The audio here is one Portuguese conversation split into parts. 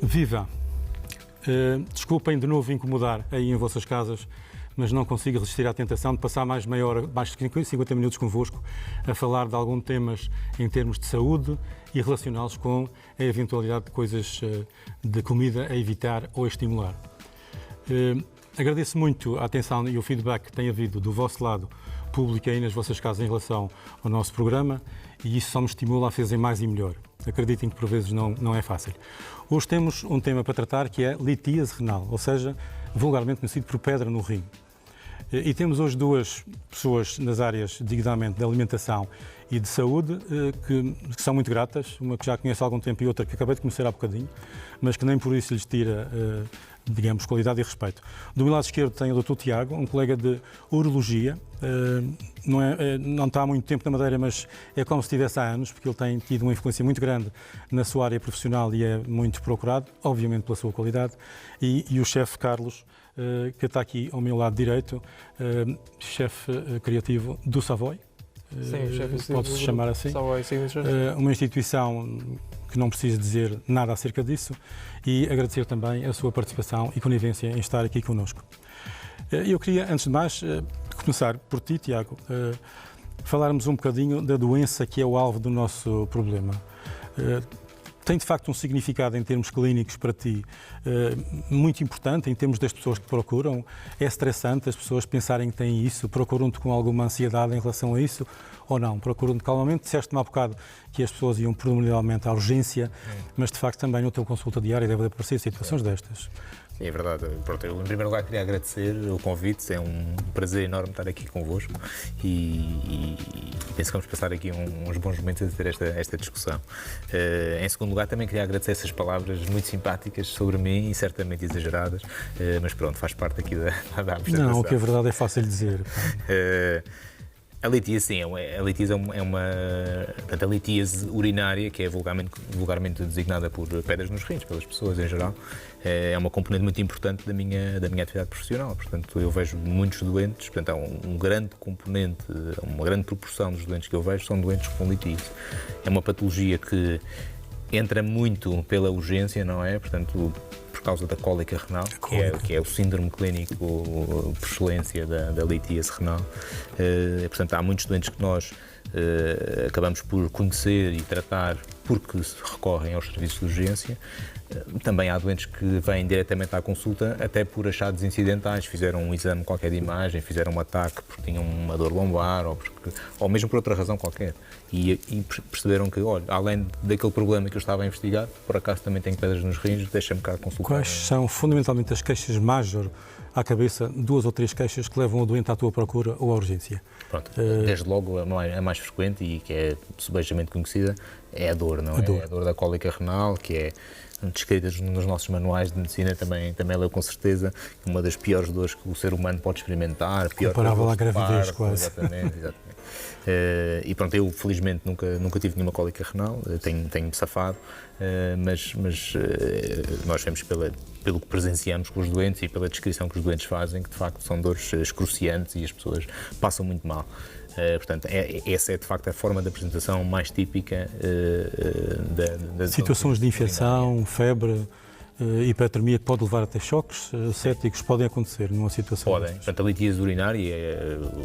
Viva! Desculpem de novo incomodar aí em vossas casas, mas não consigo resistir à tentação de passar mais meia hora, mais de 50 minutos convosco, a falar de alguns temas em termos de saúde e relacioná-los com a eventualidade de coisas de comida a evitar ou a estimular. Agradeço muito a atenção e o feedback que tem havido do vosso lado, público aí nas vossas casas em relação ao nosso programa, e isso só me estimula a fazer mais e melhor. Acreditem que por vezes não é fácil. Hoje temos um tema para tratar que é litíase renal, ou seja, vulgarmente conhecido por pedra no rim. E temos hoje duas pessoas nas áreas, dignamente, de alimentação e de saúde, que são muito gratas, uma que já conheço há algum tempo e outra que acabei de conhecer há bocadinho, mas que nem por isso lhes tira, digamos, qualidade e respeito. Do meu lado esquerdo tem o Dr. Tiago, um colega de urologia, não está há muito tempo na Madeira, mas é como se estivesse há anos, porque ele tem tido uma influência muito grande na sua área profissional e é muito procurado, obviamente pela sua qualidade, e o chefe Carlos, que está aqui ao meu lado direito, chefe criativo do Savoy. Sim, chefe pode-se chamar assim. Savoy, uma instituição que não preciso dizer nada acerca disso, e agradecer também a sua participação e conivência em estar aqui connosco. Eu queria, antes de mais, começar por ti, Tiago, falarmos um bocadinho da doença que é o alvo do nosso problema. Tem, de facto, um significado em termos clínicos para ti muito importante, em termos das pessoas que procuram? É estressante as pessoas pensarem que têm isso? Procuram-te com alguma ansiedade em relação a isso ou não? Procuram-te calmamente? Disseste-me há bocado que as pessoas iam predominantemente à urgência, mas, de facto, também na tua consulta diária deve aparecer situações destas. Sim, é verdade. Pronto, eu, em primeiro lugar, queria agradecer o convite. É um prazer enorme estar aqui convosco e penso que vamos passar aqui uns bons momentos a ter esta discussão. Em segundo lugar, também queria agradecer essas palavras muito simpáticas sobre mim e certamente exageradas, mas pronto, faz parte aqui da apresentação. Não, o que é verdade é fácil dizer. A litíase, sim, portanto, a litíase urinária, que é vulgarmente designada por pedras nos rins, pelas pessoas em geral, é uma componente muito importante da minha atividade profissional. Portanto, eu vejo muitos doentes, portanto, há um grande componente, uma grande proporção dos doentes que eu vejo são doentes com litíase. É uma patologia que entra muito pela urgência, não é? Portanto, por causa da cólica renal, que é o síndrome clínico por excelência da litíase renal. Portanto, há muitos doentes que nós acabamos por conhecer e tratar porque recorrem aos serviços de urgência. Também há doentes que vêm diretamente à consulta até por achados incidentais, fizeram um exame qualquer de imagem, fizeram um ataque porque tinham uma dor lombar ou mesmo por outra razão qualquer e perceberam que, olha, além daquele problema que eu estava a investigar, por acaso também tenho pedras nos rins, deixa-me cá consultar. Quais são fundamentalmente as queixas major à cabeça, 2 ou 3 queixas que levam o doente à tua procura ou à urgência? Pronto, desde logo a mais frequente e que é subejamente conhecida é a dor, não é? A dor da cólica renal, que é descrita nos nossos manuais de medicina, também leu com certeza, uma das piores dores que o ser humano pode experimentar. Comparável à gravidez, quase. Exatamente. E pronto, eu felizmente nunca tive nenhuma cólica renal, tenho-me safado, mas nós vemos pelo que presenciamos com os doentes e pela descrição que os doentes fazem, que de facto são dores excruciantes e as pessoas passam muito mal. Portanto, essa é de facto a forma de apresentação mais típica da situações de infecção, febre, hipertermia que pode levar até choques sépticos podem acontecer numa situação Podem. Portanto, a litíase urinária,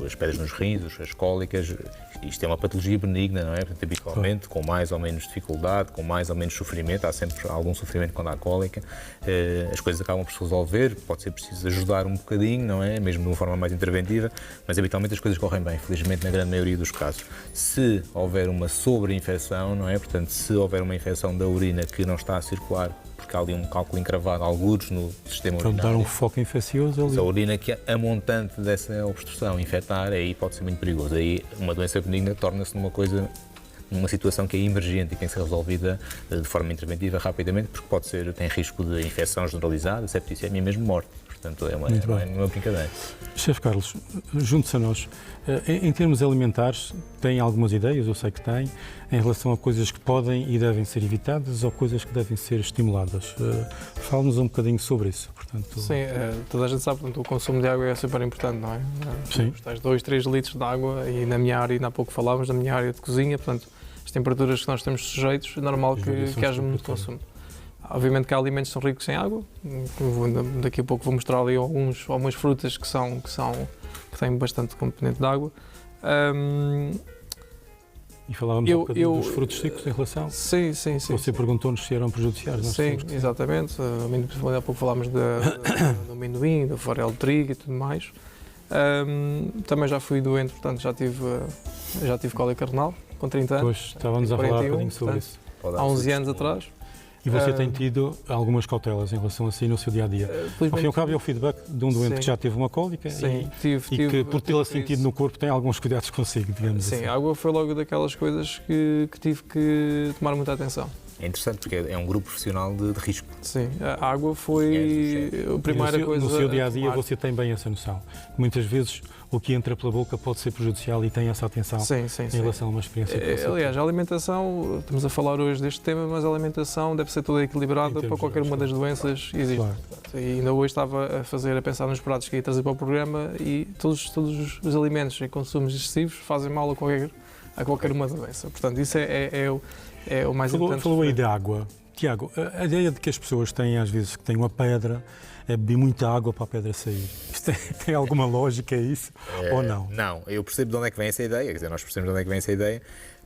as pedras nos rins, as cólicas, isto é uma patologia benigna, não é? Portanto, habitualmente, com mais ou menos dificuldade, com mais ou menos sofrimento, há sempre algum sofrimento quando há cólica, as coisas acabam por se resolver, pode ser preciso ajudar um bocadinho, não é? Mesmo de uma forma mais interventiva, mas habitualmente as coisas correm bem, felizmente na grande maioria dos casos. Se houver uma sobreinfecção, não é? Portanto, se houver uma infecção da urina que não está a circular, porque há ali um cálculo encravado, algures no sistema urinário. Para dar um foco infeccioso ali. Se a urina que a montante dessa obstrução infectar, aí pode ser muito perigoso. Aí uma doença benigna torna-se numa situação que é emergente e tem que ser resolvida de forma interventiva rapidamente, porque tem risco de infecção generalizada, septicemia e mesmo morte. Portanto, é uma brincadeira. Chefe Carlos, junte-se a nós. Em termos alimentares, tem algumas ideias, eu sei que tem, em relação a coisas que podem e devem ser evitadas ou coisas que devem ser estimuladas. Fale-nos um bocadinho sobre isso. Portanto... Sim, toda a gente sabe que o consumo de água é super importante, não é? Sim. Os tais 2, 3 litros de água e na minha área, ainda há pouco falávamos, na minha área de cozinha, portanto, as temperaturas que nós estamos sujeitos, é normal que haja muito consumo. Obviamente que há alimentos que são ricos em água, daqui a pouco vou mostrar ali algumas frutas que têm bastante componente de água. E falávamos um bocadinho dos frutos secos em relação... Sim. Você perguntou-nos se eram prejudiciais. Sim, exatamente. Há pouco falámos do amendoim, do farelo de trigo e tudo mais. Também já fui doente, portanto já tive cólica renal, com 30 anos. Pois, estávamos a falar um bocadinho sobre isso. Há 11 anos atrás. E você tem tido algumas cautelas em relação a si no seu dia-a-dia? Ao fim e ao cabo é o feedback de um doente que já teve uma cólica e que, por tê-la sentido no corpo, tem alguns cuidados consigo, digamos assim. Sim, a água foi logo daquelas coisas que tive que tomar muita atenção. É interessante porque é um grupo profissional de risco. Sim, a água foi a primeira coisa. No seu dia-a-dia você tem bem essa noção. Muitas vezes o que entra pela boca pode ser prejudicial e tem essa atenção em relação a uma experiência que você aliás, a alimentação, estamos a falar hoje deste tema, mas a alimentação deve ser toda equilibrada para qualquer uma das doenças que existe. Claro. E ainda hoje estava a pensar nos pratos que ia trazer para o programa e todos os alimentos e consumos excessivos fazem mal a qualquer uma doença. Portanto, isso é o mais importante. Falou aí da água. Tiago, a ideia de que as pessoas têm, às vezes, que têm uma pedra, é beber muita água para a pedra sair. Isto tem alguma lógica isso ou não? Não, eu percebo de onde é que vem essa ideia, quer dizer, nós percebemos de onde é que vem essa ideia,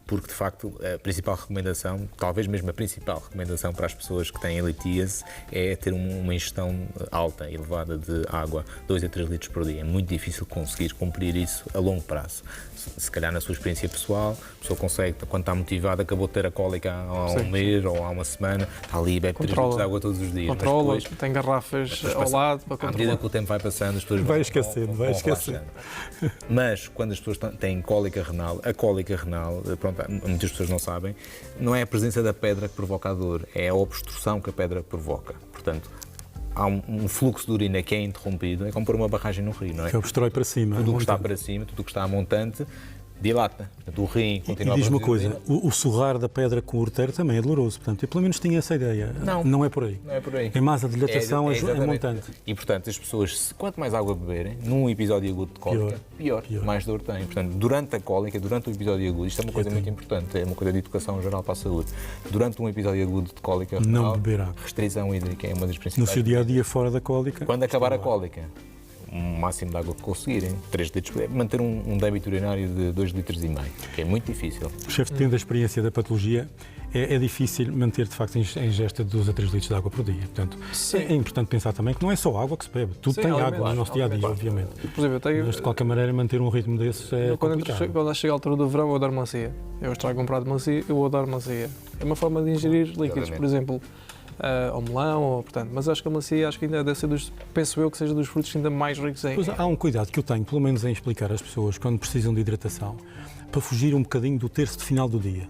porque de facto a principal recomendação, talvez mesmo a principal recomendação para as pessoas que têm litíase é ter uma ingestão alta, elevada de água, 2 a 3 litros por dia. É muito difícil conseguir cumprir isso a longo prazo. Se calhar na sua experiência pessoal, a pessoa consegue, quando está motivada, acabou de ter a cólica há um mês ou há uma semana, está ali e bebe 3 litros de água todos os dias. Controla, tem garrafas ao lado para controlar. À medida que o tempo vai passando, as pessoas vai esquecendo. Mas quando as pessoas têm cólica renal, a cólica renal, pronto, muitas pessoas não sabem, não é a presença da pedra que provoca a dor, é a obstrução que a pedra provoca. Portanto, há um fluxo de urina que é interrompido, é como pôr uma barragem no rio, não é? Que obstrói para cima. Tudo o que está para cima, tudo o que está a montante, dilata. Portanto, o rim continua a produzir. E diz-me uma coisa, o surrar da pedra com o urteiro também é doloroso, portanto, eu pelo menos tinha essa ideia. Não é por aí. Não é por aí. É mais a dilatação, é montante. E, portanto, as pessoas, quanto mais água beberem, num episódio agudo de cólica, pior. Mais dor têm. Portanto, durante a cólica, durante o episódio agudo, isto é uma coisa muito importante, é uma coisa de educação geral para a saúde. Durante um episódio agudo de cólica, não beber água. Restrição hídrica é uma das principais. No seu dia-a-dia fora da cólica. Quando acabar a cólica, o máximo de água que conseguirem, 3 litros, manter um débito urinário de 2,5 litros, que é muito difícil. O chefe, tendo a experiência da patologia, é difícil manter, de facto, a ingesta de 2 a 3 litros de água por dia. Portanto, é importante pensar também que não é só água que se bebe. Tudo tem água no nosso dia-a-dia, obviamente. Por exemplo, mas, de qualquer maneira, manter um ritmo desses é complicado. Quando chega a altura do verão, eu vou dar melancia. Eu estrago um prato de melancia, eu vou dar melancia. É uma forma de ingerir líquidos, por exemplo, ao melão, portanto, mas acho que a melancia ainda deve ser penso eu que seja dos frutos ainda mais ricos em... Pois há um cuidado que eu tenho, pelo menos em explicar às pessoas quando precisam de hidratação, para fugir um bocadinho do terço de final do dia.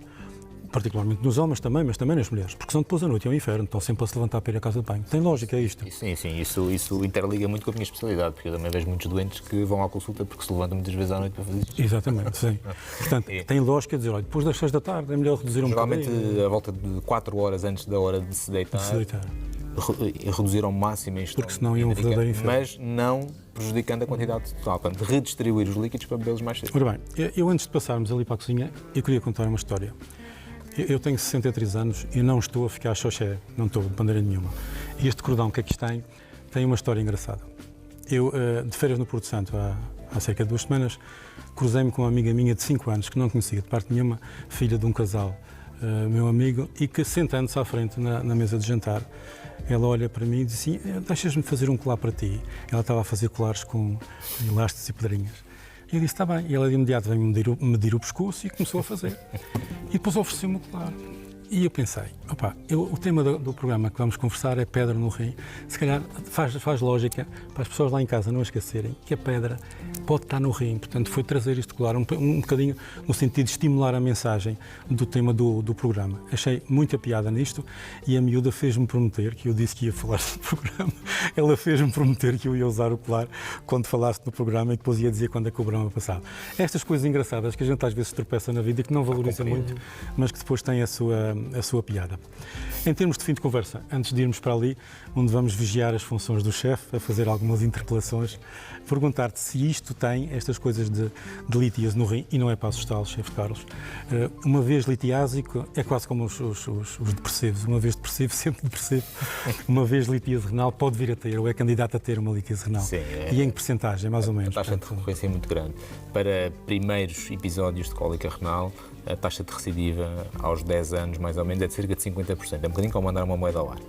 Particularmente nos homens também, mas também nas mulheres, porque senão depois à noite é um inferno, estão sempre a se levantar para ir à casa de banho. Tem lógica isto? Sim, isso interliga muito com a minha especialidade, porque eu também vejo muitos doentes que vão à consulta porque se levantam muitas vezes à noite para fazer isto. Exatamente, sim. Portanto, tem lógica dizer, olha, depois das 6 da tarde é melhor reduzir um bocadinho. Geralmente, à volta de 4 horas antes da hora de se deitar. Reduzir ao máximo a ingestão, porque senão é um verdadeiro inferno. Mas não prejudicando a quantidade total. Portanto, redistribuir os líquidos para bebê-los mais cedo. Ora bem, eu antes de passarmos ali para a cozinha, eu queria contar uma história. Eu tenho 63 anos e não estou a ficar xoxé, não estou de bandeira nenhuma. E este cordão que aqui tem uma história engraçada. Eu, de férias no Porto Santo, há cerca de 2 semanas, cruzei-me com uma amiga minha de 5 anos, que não conhecia de parte nenhuma, filha de um casal, meu amigo, e que, sentando-se à frente na mesa de jantar, ela olha para mim e diz assim, deixas-me fazer um colar para ti. Ela estava a fazer colares com elásticos e pedrinhas. E eu disse, está bem. E ela de imediato veio medir o pescoço e começou a fazer. E depois ofereceu-me o colar. E eu pensei, o tema do programa que vamos conversar é pedra no rim. Se calhar faz lógica para as pessoas lá em casa não esquecerem que a pedra pode estar no rim. Portanto, foi trazer este colar um bocadinho no sentido de estimular a mensagem do tema do programa. Achei muita piada nisto e a miúda fez-me prometer, que eu disse que ia falar do programa, ela fez-me prometer que eu ia usar o colar quando falasse no programa e depois ia dizer quando é que o programa passava. Estas coisas engraçadas que a gente às vezes tropeça na vida e que não valoriza muito, mas que depois têm a sua a sua piada. Em termos de fim de conversa, antes de irmos para ali, onde vamos vigiar as funções do chefe, a fazer algumas interpelações, perguntar-te se isto tem estas coisas de lítiase no rim, e não é para assustá-lo, chefe Carlos. Uma vez litiásico, é quase como os depressivos. Uma vez depressivo, sempre depressivo. Uma vez litíase renal, pode vir a ter, ou é candidato a ter uma litíase renal. Sim, E em que percentagem, mais ou menos? A taxa de recorrência é muito grande. Para primeiros episódios de cólica renal, a taxa de recidiva aos 10 anos, mais ou menos, é de cerca de 50%. É um bocadinho como mandar uma moeda ao ar.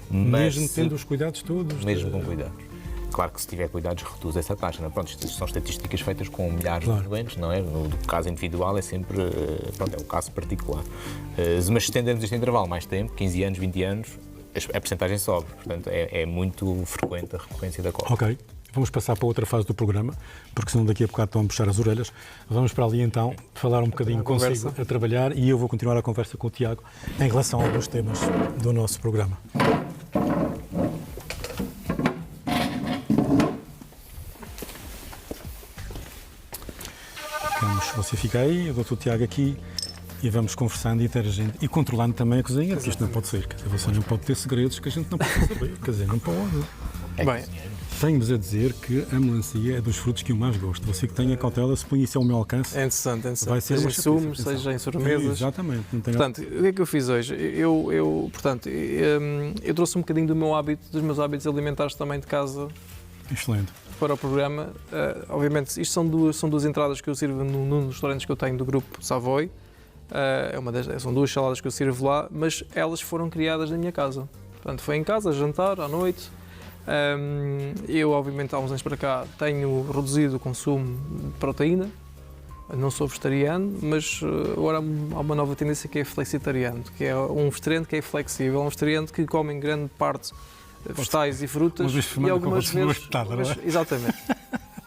Mesmo tendo os cuidados todos? Mesmo com cuidados. Claro que se tiver cuidados reduz essa taxa. Não é? Pronto, isto são estatísticas feitas com milhares de doentes, não é? No caso individual é sempre, é um caso particular. Mas se estendermos este intervalo mais tempo, 15 anos, 20 anos, a percentagem sobe. Portanto, é muito frequente a recorrência da cólica. Ok. Vamos passar para outra fase do programa, porque senão daqui a bocado estão a puxar as orelhas. Vamos para ali então, falar um bocadinho consigo, a trabalhar, e eu vou continuar a conversa com o Tiago em relação a alguns temas do nosso programa. Você fica aí, o Dr. Tiago aqui, e vamos conversando e interagindo e controlando também a cozinha, porque isto não pode ser. Quer dizer, você não pode ter segredos que a gente não pode saber. Quer dizer, não pode. Bem, tenho-vos a dizer que a melancia é dos frutos que eu mais gosto. Você que tenha cautela, se põe isso ao meu alcance. É interessante. Vai ser seja em sumos, seja em sobremesas. Exatamente. Portanto, o que é que eu fiz hoje? Eu trouxe um bocadinho dos meus hábitos alimentares também de casa. Excelente. Para o programa. Obviamente, isto são duas entradas que eu sirvo num dos restaurantes que eu tenho do grupo Savoy. São duas saladas que eu sirvo lá, mas elas foram criadas na minha casa. Portanto, foi em casa, a jantar, à noite. Eu, obviamente, há uns anos para cá, tenho reduzido o consumo de proteína. Não sou vegetariano, mas agora há uma nova tendência que é flexitariano, que é um vegetariano que é flexível, um vegetariano que come em grande parte vegetais e frutas e algumas vezes... Exatamente.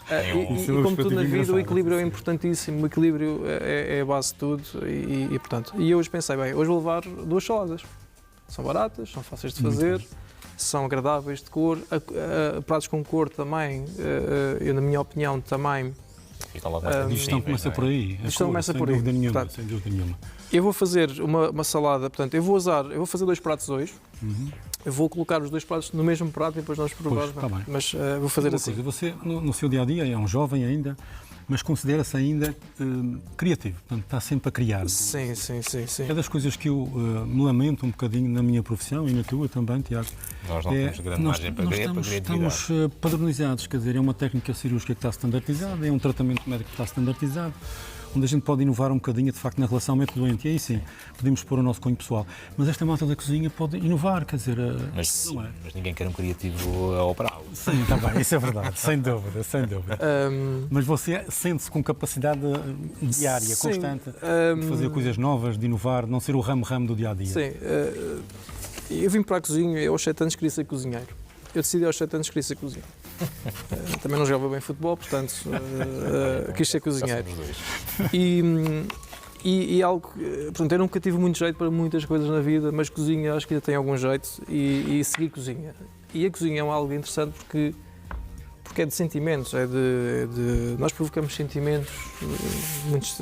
E como tudo na vida, o equilíbrio é importantíssimo, o equilíbrio é a base de tudo portanto, eu hoje pensei, bem, hoje vou levar duas saladas. São baratas, são fáceis de fazer, são agradáveis de cor, pratos com cor também, eu na minha opinião também... A digestão começa por aí. Sem dúvida nenhuma. Portanto, sem dúvida nenhuma. Eu vou fazer uma salada, portanto, eu vou fazer 2 pratos hoje. Eu vou colocar os 2 pratos no mesmo prato e depois nós provamos. Mas vou fazer assim. Você, no seu dia-a-dia, é um jovem ainda, mas considera-se ainda criativo, portanto, está sempre a criar. Sim. É das coisas que eu me lamento um bocadinho na minha profissão e na tua também, Tiago. Nós não temos grande margem para criatividade. Estamos padronizados, quer dizer, é uma técnica cirúrgica que está standardizada, é um tratamento médico que está standardizado, onde a gente pode inovar um bocadinho, de facto, na relação médico-doente. E aí sim, podemos pôr o nosso cunho pessoal. Mas esta malta da cozinha pode inovar, quer dizer... Mas ninguém quer um criativo a operá-lo. Sim, está bem, isso é verdade, sem dúvida. Mas você sente-se com capacidade diária, constante, de fazer coisas novas, de inovar, de não ser o ramo do dia-a-dia? Sim. Eu vim para a cozinha, eu aos 7 anos queria ser cozinheiro. Eu decidi aos 7 anos que queria ser cozinheiro. Também não jogava bem futebol, portanto, quis ser cozinheiro. E algo, portanto, eu nunca tive muito jeito para muitas coisas na vida, mas cozinha acho que ainda tem algum jeito e segui cozinha. E a cozinha é algo interessante porque é de sentimentos, nós provocamos sentimentos, muitos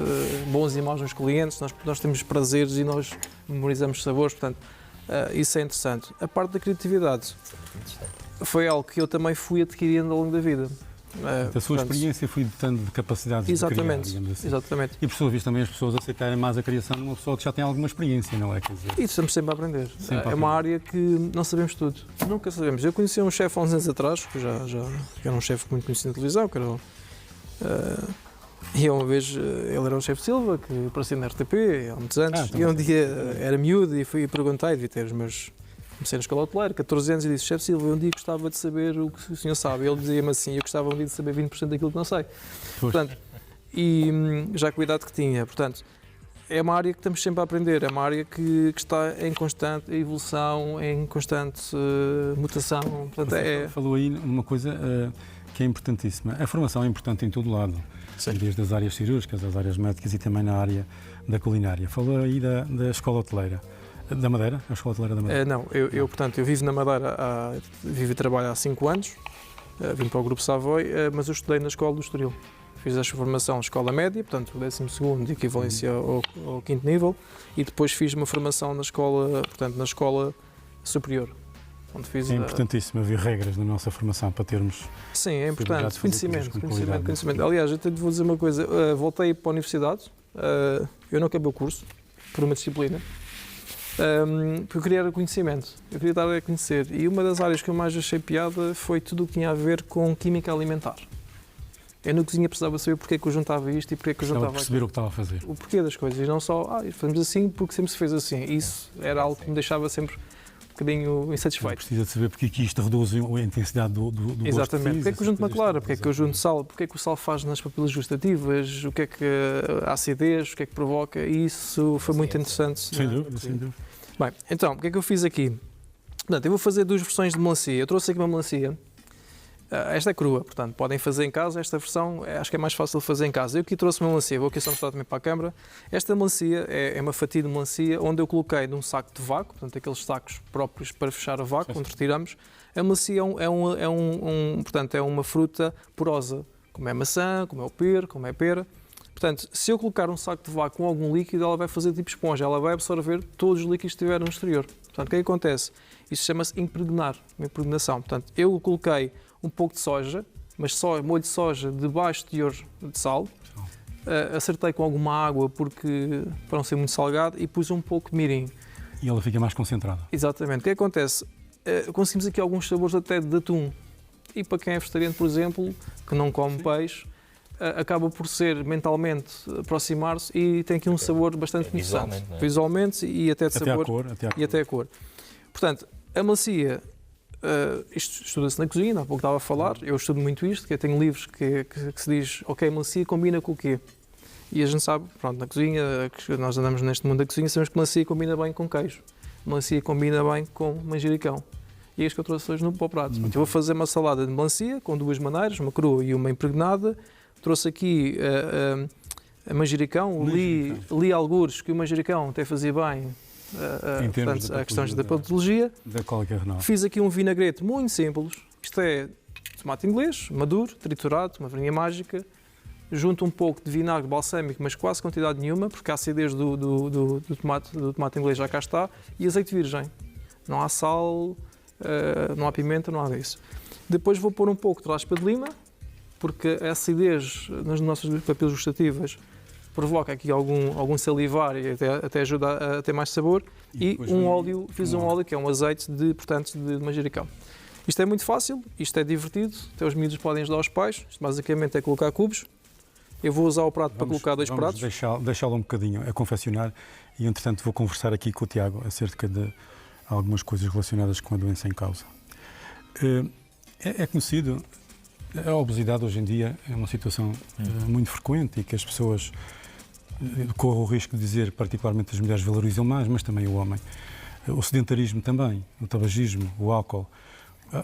bons e maus nos clientes, nós temos prazeres e nós memorizamos sabores, portanto, isso é interessante. A parte da criatividade foi algo que eu também fui adquirindo ao longo da vida. A sua experiência foi dotando de capacidades de criar, digamos assim. Exatamente. E por sua vez também as pessoas aceitarem mais a criação de uma pessoa que já tem alguma experiência, não é? Quer dizer... E estamos sempre a aprender. É uma área que não sabemos tudo. Nunca sabemos. Eu conheci um chefe há uns anos atrás, que era um chefe muito conhecido na televisão, que era e uma vez ele era o chefe Silva, que aparecia na RTP há muitos anos, e um dia era miúdo e fui perguntar, devia ter os meus... Comecei na escola hoteleira, 14 anos, e disse: chefe Silva, eu um dia gostava de saber o que o senhor sabe. Ele dizia-me assim: eu gostava um dia de saber 20% daquilo que não sei. Portanto, e já com a idade que tinha. Portanto, é uma área que estamos sempre a aprender, é uma área que está em constante evolução, em constante mutação. Portanto, falou aí numa coisa que é importantíssima. A formação é importante em todo lado, desde as áreas cirúrgicas, as áreas médicas e também na área da culinária. Falou aí da escola hoteleira. Da Madeira? A escola hoteleira da Madeira? Não, portanto, eu vivo na Madeira, vivo e trabalho há 5 anos, vim para o Grupo Savoy, mas eu estudei na Escola do Estoril. fiz a formação escola média, portanto o 12º de equivalência ao 5º nível, e depois fiz uma formação na escola, portanto na escola superior. Onde fiz importantíssimo haver regras na nossa formação para termos... Sim, é importante. Conhecimento. Aliás, eu te vou dizer uma coisa. Voltei para a universidade, eu não acabei o curso, por uma disciplina, porque eu queria conhecimento, eu queria dar a conhecer. E uma das áreas que eu mais achei piada foi tudo o que tinha a ver com química alimentar. Eu na cozinha precisava saber porque é que eu juntava isto e porque é que eu juntava perceber aquilo. o que estava a fazer. O porquê das coisas, e não só, fazemos assim porque sempre se fez assim. Isso era algo que me deixava sempre um bocadinho insatisfeito. Precisa de saber porque é que isto reduz a intensidade do Exatamente. Porque é que eu junto uma clara? Porque é que eu junto exatamente. sal? Porque é que o sal faz nas papilas gustativas? O que é que a acidez? O que é que provoca? E isso foi muito interessante. Sem dúvida, sem dúvida. Bem, então, o que é que eu fiz aqui? Portanto, eu vou fazer 2 versões de melancia. Eu trouxe aqui uma melancia. Esta é crua, portanto, podem fazer em casa. Esta versão acho que é mais fácil de fazer em casa. Eu aqui trouxe uma melancia, vou aqui só mostrar também para a câmara. Esta melancia é uma fatia de melancia onde eu coloquei num saco de vácuo, portanto, aqueles sacos próprios para fechar a vácuo, onde retiramos. A melancia portanto, é uma fruta porosa, como é maçã, como é o pera, como é pera. Portanto, se eu colocar um saco de vácuo com algum líquido, ela vai fazer tipo esponja, ela vai absorver todos os líquidos que estiverem no exterior. Portanto, o que é que acontece? Isso chama-se impregnar, uma impregnação. Portanto, eu coloquei um pouco de soja, mas só molho de soja de baixo teor de sal. Acertei com alguma água para não ser muito salgado e pus um pouco de mirim. E ela fica mais concentrada. Exatamente. O que acontece? Conseguimos aqui alguns sabores até de atum. E para quem é vegetariano, por exemplo, que não come peixe, acaba por ser mentalmente aproximar-se e tem aqui um sabor bastante interessante. Visualmente e até de sabor. Até a cor. Portanto, a melancia, isto estuda-se na cozinha, há pouco estava a falar, eu estudo muito isto, que eu tenho livros que se diz, ok, melancia combina com o quê? E a gente sabe, pronto, na cozinha, que nós andamos neste mundo da cozinha, sabemos que melancia combina bem com queijo, melancia combina bem com manjericão. E é isto que eu trouxe hoje para o prato. Eu vou fazer uma salada de melancia com 2 maneiras, uma crua e uma impregnada. Trouxe aqui a manjericão, li algures que o manjericão até fazia bem portanto, a questões da patologia. Da cólica renal. Fiz aqui um vinagrete muito simples. Isto é tomate inglês, maduro, triturado, uma varinha mágica. Junto um pouco de vinagre balsâmico, mas quase quantidade nenhuma, porque a acidez do tomate inglês já cá está. E azeite virgem. Não há sal, não há pimenta, não há disso. Depois vou pôr um pouco de raspa de lima, porque a acidez nas nossas papilas gustativas provoca aqui algum salivar e até ajuda a ter mais sabor. E um óleo, fiz um óleo que é um azeite de manjericão. Isto é muito fácil, isto é divertido, até os miúdos podem ajudar os pais. Isto basicamente é colocar cubos. Eu vou usar o prato para colocar 2 pratos. Deixá-lo um bocadinho a confeccionar e, entretanto, vou conversar aqui com o Tiago acerca de algumas coisas relacionadas com a doença em causa. É conhecido, a obesidade hoje em dia é uma situação muito frequente e que as pessoas correm o risco de dizer, particularmente as mulheres valorizam mais, mas também o homem. O sedentarismo também, o tabagismo, o álcool.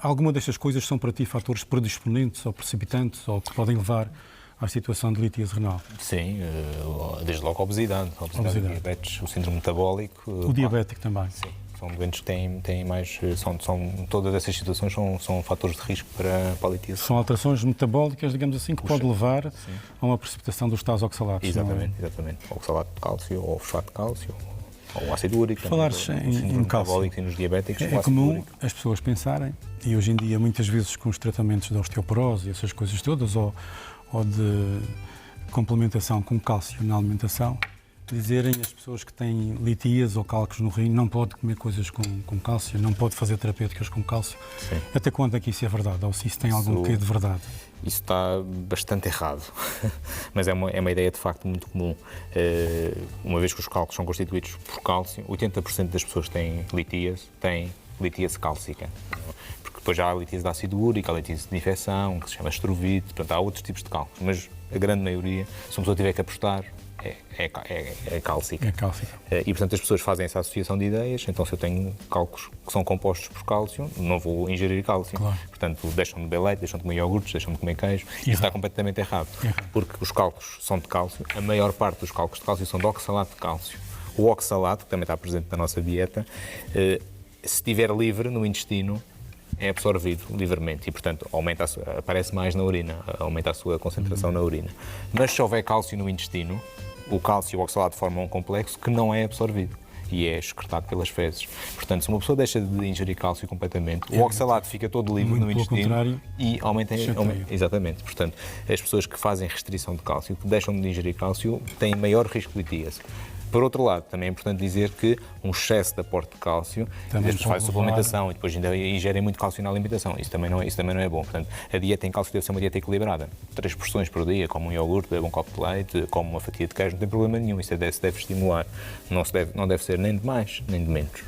Alguma destas coisas são para ti fatores predisponentes ou precipitantes ou que podem levar à situação de litíase renal? Sim, desde logo a obesidade, diabetes, o síndrome metabólico. O diabético também. Sim, são doentes que têm mais... todas essas situações são fatores de risco para a litíase. São alterações metabólicas, digamos assim, que pode levar a uma precipitação dos tais oxalatos. Exatamente. O oxalato de cálcio ou o fosfato de cálcio. Ou o ácido úrico. Falares em cálcio, e nos diabéticos, é comum as pessoas pensarem, e hoje em dia muitas vezes com os tratamentos de osteoporose e essas coisas todas, ou de complementação com cálcio na alimentação, dizerem as pessoas que têm litíase ou cálculos no rim não pode comer coisas com cálcio, não pode fazer terapêuticas com cálcio. Sim. Até quando é que isso é verdade? Ou se isso tem algum quê de verdade? Isso está bastante errado, mas é uma ideia de facto muito comum. Uma vez que os cálculos são constituídos por cálcio, 80% das pessoas que têm litíase cálcica. Porque depois já há a litíase de ácido úrico, há a litíase de infecção, que se chama estruvite, portanto há outros tipos de cálculos, mas a grande maioria, se uma pessoa tiver que apostar, é cálcica. É cálcica. E, portanto, as pessoas fazem essa associação de ideias. Então, se eu tenho cálculos que são compostos por cálcio, não vou ingerir cálcio. Claro. Portanto, deixam de beber leite, deixam de comer iogurtes, deixam de comer queijo. Isso está completamente errado. Porque os cálculos são de cálcio. A maior parte dos cálculos de cálcio são de oxalato de cálcio. O oxalato, que também está presente na nossa dieta, se estiver livre no intestino, é absorvido livremente e, portanto, aparece mais na urina, aumenta a sua concentração na urina. Mas se houver cálcio no intestino, o cálcio e o oxalato formam um complexo que não é absorvido e é excretado pelas fezes. Portanto, se uma pessoa deixa de ingerir cálcio completamente, o oxalato fica todo livre no intestino e aumenta. Exatamente. Portanto, as pessoas que fazem restrição de cálcio, que deixam de ingerir cálcio, têm maior risco de litíase. Por outro lado, também é importante dizer que um excesso de aporte de cálcio, as pessoas fazem suplementação e depois ainda ingerem muito cálcio na alimentação. Isso também não é bom. Portanto, a dieta em cálcio deve ser uma dieta equilibrada. 3 porções por dia, como um iogurte, bebe um copo de leite, como uma fatia de queijo, não tem problema nenhum. Isso se deve estimular. Não deve ser nem de mais, nem de menos.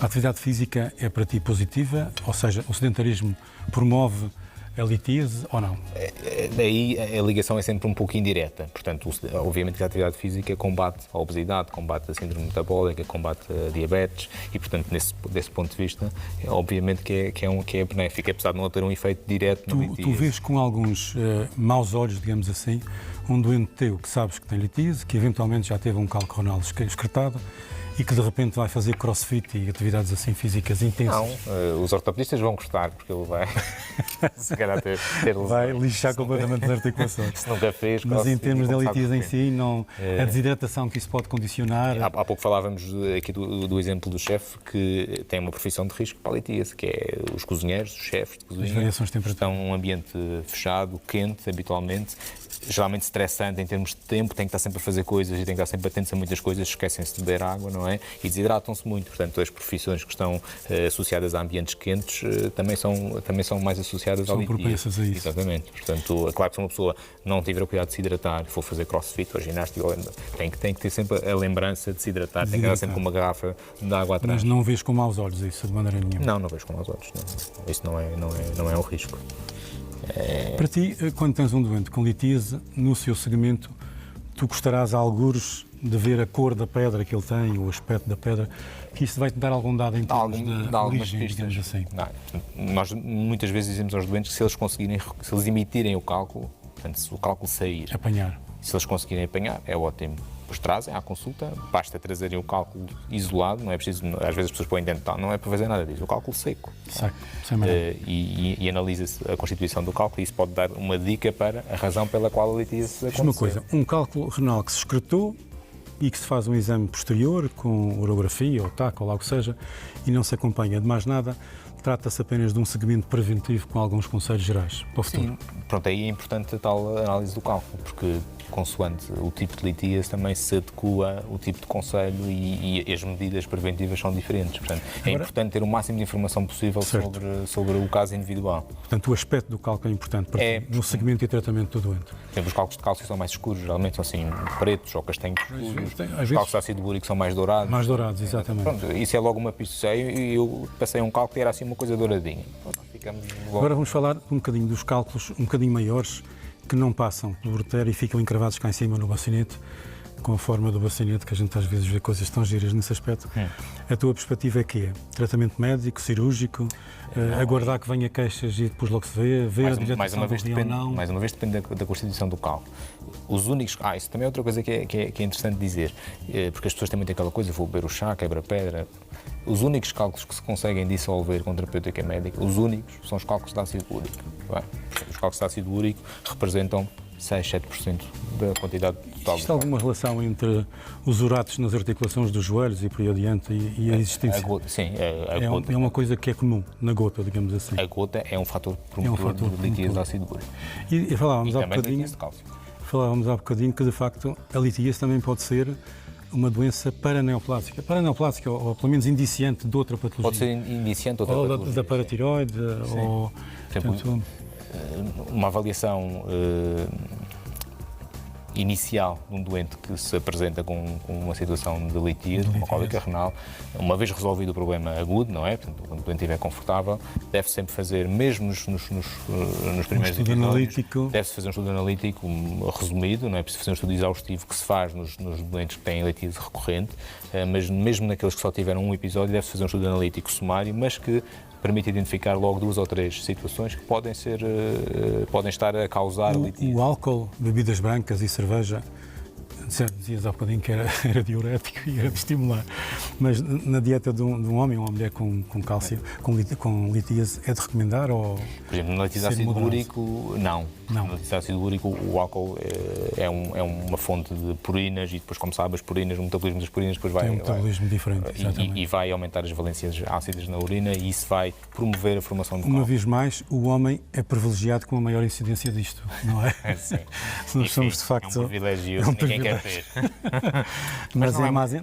A atividade física é para ti positiva? Ou seja, o sedentarismo promove a litíase ou não? Daí a ligação é sempre um pouco indireta. Portanto, obviamente que a atividade física combate a obesidade, combate a síndrome metabólica, combate a diabetes e, portanto, desse ponto de vista, obviamente que é benéfico, apesar de não ter um efeito direto na litíase. Tu vês com alguns maus olhos, digamos assim, um doente teu que sabes que tem litíase, que eventualmente já teve um cálculo renal excretado e que de repente vai fazer crossfit e atividades assim físicas intensas. Não, os ortopedistas vão gostar, porque ele vai se calhar ter vai lixar completamente as articulações. Se nunca fez, mas em termos de litíase em si, não, a desidratação que isso pode condicionar... Há pouco falávamos aqui do exemplo do chefe que tem uma profissão de risco para a litíase, que é os cozinheiros, os chefes de cozinha. As variações de temperatura. Estão num ambiente fechado, quente, habitualmente, geralmente estressante em termos de tempo, têm que estar sempre a fazer coisas e têm que estar sempre atentos a muitas coisas, esquecem-se de beber água, não é? E desidratam-se muito. Portanto, as profissões que estão associadas a ambientes quentes também são mais associadas ao litíase. São propensas a isso. Exatamente. Portanto, é claro que se uma pessoa não tiver cuidado de se hidratar, for fazer crossfit ou ginástica, tem que ter sempre a lembrança de se hidratar, tem que andar sempre com uma garrafa de água atrás. Mas não vês com maus olhos isso, de maneira nenhuma? Não vejo com maus olhos. Não. Isso não é um risco. Para ti, quando tens um doente com litíase, no seu segmento, tu gostarás algures de ver a cor da pedra que ele tem, o aspecto da pedra, que isso vai-te dar algum dado em termos de origem, digamos assim? Nós muitas vezes dizemos aos doentes que se eles emitirem o cálculo, portanto, se o cálculo sair, se eles conseguirem apanhar, é ótimo. Depois trazem à consulta, basta trazerem o cálculo isolado, não é preciso, às vezes as pessoas põem dental, não é para fazer nada disso, o cálculo seco. E analisa-se a constituição do cálculo e isso pode dar uma dica para a razão pela qual a litíase aconteceu. Uma coisa, um cálculo renal que se excretou e que se faz um exame posterior com urografia ou TAC ou lá o que seja e não se acompanha de mais nada, trata-se apenas de um segmento preventivo com alguns conselhos gerais para o futuro. Sim, pronto, aí é importante a tal análise do cálculo, porque consoante o tipo de litíase também se adequa o tipo de conselho e as medidas preventivas são diferentes. Portanto, é importante ter o máximo de informação possível sobre o caso individual. Portanto, o aspecto do cálculo é importante para ti, no segmento e tratamento do doente. Por exemplo, os cálculos de cálcio são mais escuros, geralmente são assim pretos ou castanhos escuros. Os cálculos de ácido úrico são mais dourados. Mais dourados, exatamente. Pronto, isso é logo uma pista. Eu passei um cálculo e era assim uma coisa douradinha. Agora vamos falar um bocadinho dos cálculos um bocadinho maiores que não passam pelo ureter e ficam encravados cá em cima no bacinete, com a forma do bacinete, que a gente às vezes vê coisas tão giras nesse aspecto. A tua perspectiva é que é? Tratamento médico, cirúrgico, aguardar que venha queixas e depois logo se vê, ver a dilatação do rim ou não? Mais uma vez depende da constituição do cálculo. Os únicos... isso também é outra coisa que é interessante dizer, porque as pessoas têm muito aquela coisa, vou beber o chá, quebra-pedra. Os únicos cálculos que se conseguem dissolver com terapêutica médica, os únicos, são os cálculos de ácido úrico. Os cálculos de ácido úrico representam 6, 7% da quantidade total. Existe alguma relação entre os uratos nas articulações dos joelhos e por aí adiante e a existência? Sim, a gota. É uma coisa que é comum na gota, digamos assim. A gota é um fator promotor de litíase de ácido úrico. E falávamos há bocadinho que, de facto, a litíase também pode ser uma doença paraneoplásica. Paraneoplásica, ou pelo menos indiciante de outra patologia. Pode ser indiciante de outra patologia. Ou da paratiroide, ou... Portanto, uma avaliação inicial de um doente que se apresenta com uma situação de litíase, uma cólica renal, uma vez resolvido o problema agudo, não é? Portanto, quando o doente estiver confortável, deve sempre fazer, mesmo nos primeiros episódios, deve-se fazer um estudo analítico resumido, não é preciso fazer um estudo exaustivo que se faz nos doentes que têm litíase recorrente, mas mesmo naqueles que só tiveram um episódio, deve-se fazer um estudo analítico sumário, mas que permite identificar logo 2 ou 3 situações que podem estar a causar litíase. O álcool, bebidas brancas e cerveja Dizias há bocadinho que era diurético e era de estimular, mas na dieta de um homem ou uma mulher com cálcio, com litíase, é de recomendar? Ou por exemplo, no leite de ácido úrico, não. No leite de ácido úrico, o álcool é uma fonte de purinas e depois, como sabe, as purinas, o metabolismo das purinas depois vai... Tem um metabolismo diferente, e vai aumentar as valências ácidas na urina e isso vai promover a formação de Uma vez mais, o homem é privilegiado com a maior incidência disto, não é? Sim. Nós somos, de facto... É um privilégio que ninguém quer ter. Mas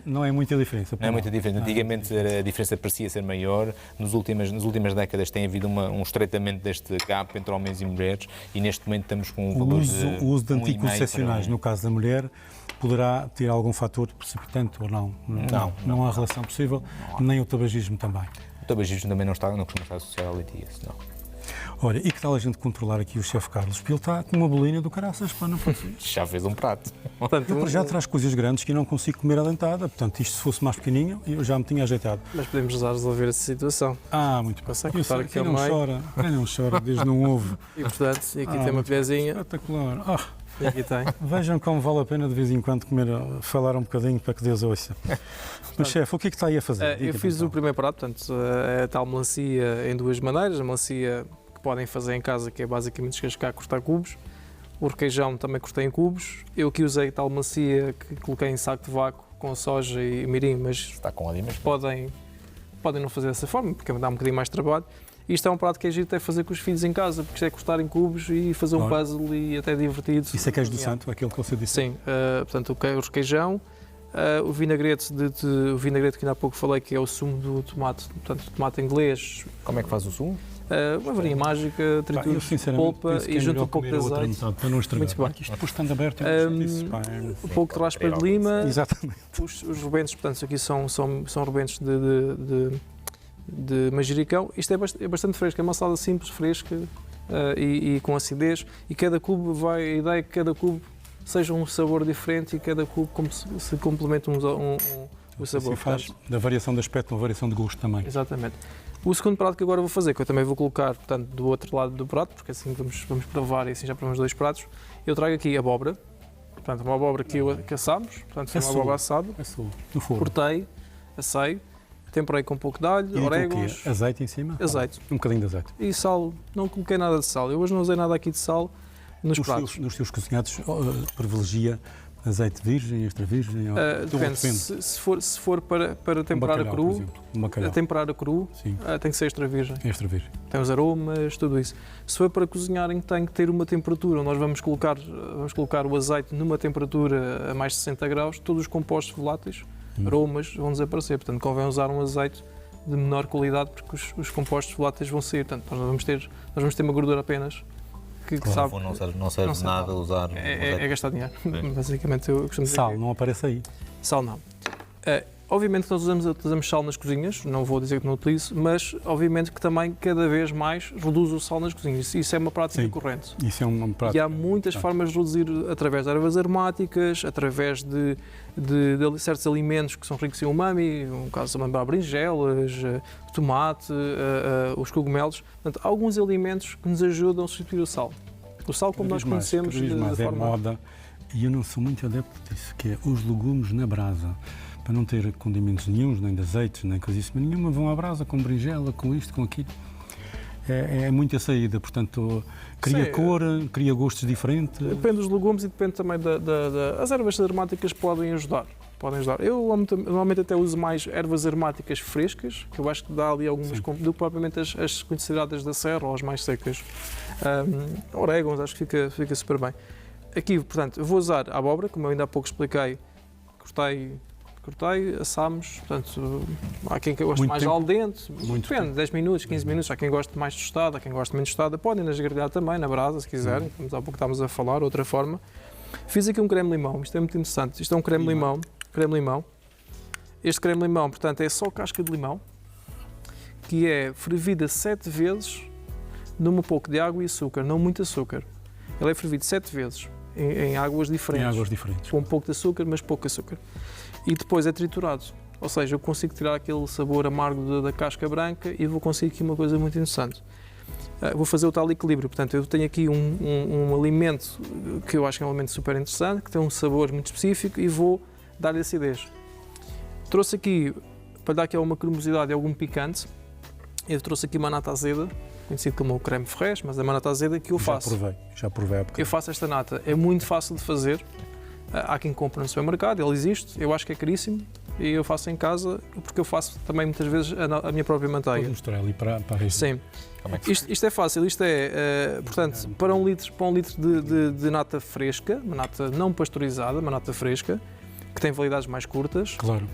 não é muita diferença. Não é muita diferença. Antigamente a diferença parecia ser maior. Nas últimas décadas tem havido um estreitamento deste gap entre homens e mulheres e neste momento estamos com um valor O uso de anticoncepcionais, no caso da mulher, poderá ter algum fator precipitante ou não? Não há relação possível, nem o tabagismo também. O tabagismo também não costuma estar associado à litíase, não. Olha, e que tal a gente controlar aqui o chefe Carlos? Porque ele está com uma bolinha do caraças, para não fazer. Já fez um prato. Portanto, ele já traz coisas grandes que eu não consigo comer à dentada. Portanto, isto se fosse mais pequenininho, eu já me tinha ajeitado. Mas podemos já resolver essa situação. Muito bem. Consegue cortar aqui quem não chora, desde um ovo. E portanto, aqui tem uma colherzinha. Espetacular. E aqui tem. Vejam como vale a pena de vez em quando falar um bocadinho para que Deus ouça. Mas, chefe, o que é que está aí a fazer? Eu fiz o primeiro prato, portanto, a tal melancia em duas maneiras. A melancia que podem fazer em casa, que é basicamente descascar, cortar cubos. O requeijão também cortei em cubos. Eu aqui usei a tal melancia que coloquei em saco de vácuo com soja e mirim, mas está com óleo, mas podem não fazer dessa forma, porque dá um bocadinho mais de trabalho. Isto é um prato que é giro até fazer com os filhos em casa, porque isto é cortar em cubos e fazer um puzzle e até divertido. Isso é queijo do santo, aquele que você disse? Sim, portanto o requeijão, o vinagrete que ainda há pouco falei, que é o sumo do tomate, portanto tomate inglês. Como é que faz o sumo? Uma varinha mágica, trituras de polpa e junto um pouco de azeite. Para não estragar. Muito bem. Isto depois estando aberto, um pouco de raspa de lima. Exatamente. Os rebentos, portanto, aqui são rebentos de manjericão. Isto é bastante fresco, é uma salada simples, fresca e com acidez. E cada cubo a ideia é que cada cubo seja um sabor diferente e cada cubo como se complementa o sabor. Assim faz da variação de aspecto, uma variação de gosto também. Exatamente. O segundo prato que agora vou fazer, que eu também vou colocar, portanto, do outro lado do prato, porque assim vamos provar e assim já provamos dois pratos. Eu trago aqui abóbora, portanto, uma abóbora que assámos, portanto, foi uma abóbora assada. No forno. Cortei, assei, temperei com um pouco de alho, orégãos. Azeite em cima? Azeite. Um bocadinho de azeite. E sal, não coloquei nada de sal. Eu hoje não usei nada aqui de sal nos pratos. Nos teus cozinhados privilegia azeite virgem, extra virgem? Depende. Se for para temperar a cru, tem que ser extra virgem. Extra virgem. Tem os aromas, tudo isso. Se for para cozinharem, tem que ter uma temperatura. Nós vamos colocar o azeite numa temperatura a mais de 60 graus, todos os compostos voláteis, aromas vão desaparecer. Portanto, convém usar um azeite de menor qualidade porque os compostos voláteis vão sair. Portanto, nós vamos ter uma gordura apenas. Claro, não serve nada usar. É gastar dinheiro. Basicamente, eu costumo dizer. Sal não aparece aí? Sal não. Obviamente que nós utilizamos sal nas cozinhas, não vou dizer que não utilizo, mas obviamente que também cada vez mais reduz o sal nas cozinhas. Isso é uma prática corrente. Isso é uma prática. E há muitas formas de reduzir através de ervas aromáticas, através de certos alimentos que são ricos em umami, no caso também berinjelas, tomate, os cogumelos. Portanto, há alguns alimentos que nos ajudam a substituir o sal. O sal, como nós conhecemos, de forma... é moda, e eu não sou muito adepto disso, que é os legumes na brasa. Para não ter condimentos nenhuns, nem de azeites, nem coisíssima nenhuma, vão à brasa com berinjela, com isto, com aquilo. É muita saída, portanto, cria cor, cria gostos diferentes. Depende dos legumes e depende também as ervas aromáticas podem ajudar. Eu normalmente até uso mais ervas aromáticas frescas, que eu acho que dá ali algumas, do que propriamente as consideradas da serra ou as mais secas. Orégãos, acho que fica super bem. Aqui, portanto, eu vou usar a abóbora, como eu ainda há pouco expliquei, cortei, assámos, portanto, há quem goste mais al dente, depende, 10 minutos, 15 minutos, há quem goste mais tostada, há quem goste menos tostada, podem nas grelhar também, na brasa, se quiserem, há pouco estávamos a falar, outra forma. Fiz aqui um creme de limão, isto é muito interessante, isto é um creme de limão. Este creme de limão, portanto, é só casca de limão, que é fervida 7 vezes num pouco de água e açúcar, não muito açúcar. Ele é fervido 7 vezes em águas diferentes. Com um pouco de açúcar, mas pouco açúcar. E depois é triturado. Ou seja, eu consigo tirar aquele sabor amargo da casca branca e vou conseguir aqui uma coisa muito interessante. vou fazer o tal equilíbrio. Portanto, eu tenho aqui um alimento que eu acho que é um alimento super interessante, que tem um sabor muito específico e vou dar-lhe acidez. Trouxe aqui, para dar aqui alguma cremosidade e algum picante, eu trouxe aqui uma nata azeda, conhecido como o creme fraiche, mas é uma nata azeda que eu faço. Já provei há bocado. Eu faço esta nata, é muito fácil de fazer. Há quem compra no supermercado, ele existe, eu acho que é caríssimo e eu faço em casa porque eu faço também muitas vezes a minha própria manteiga. Vou mostrar ali para a rede. Sim. Isto é fácil, isto é, portanto, para um litro de nata fresca, uma nata não pasteurizada, uma nata fresca, que tem validades mais curtas, Claro.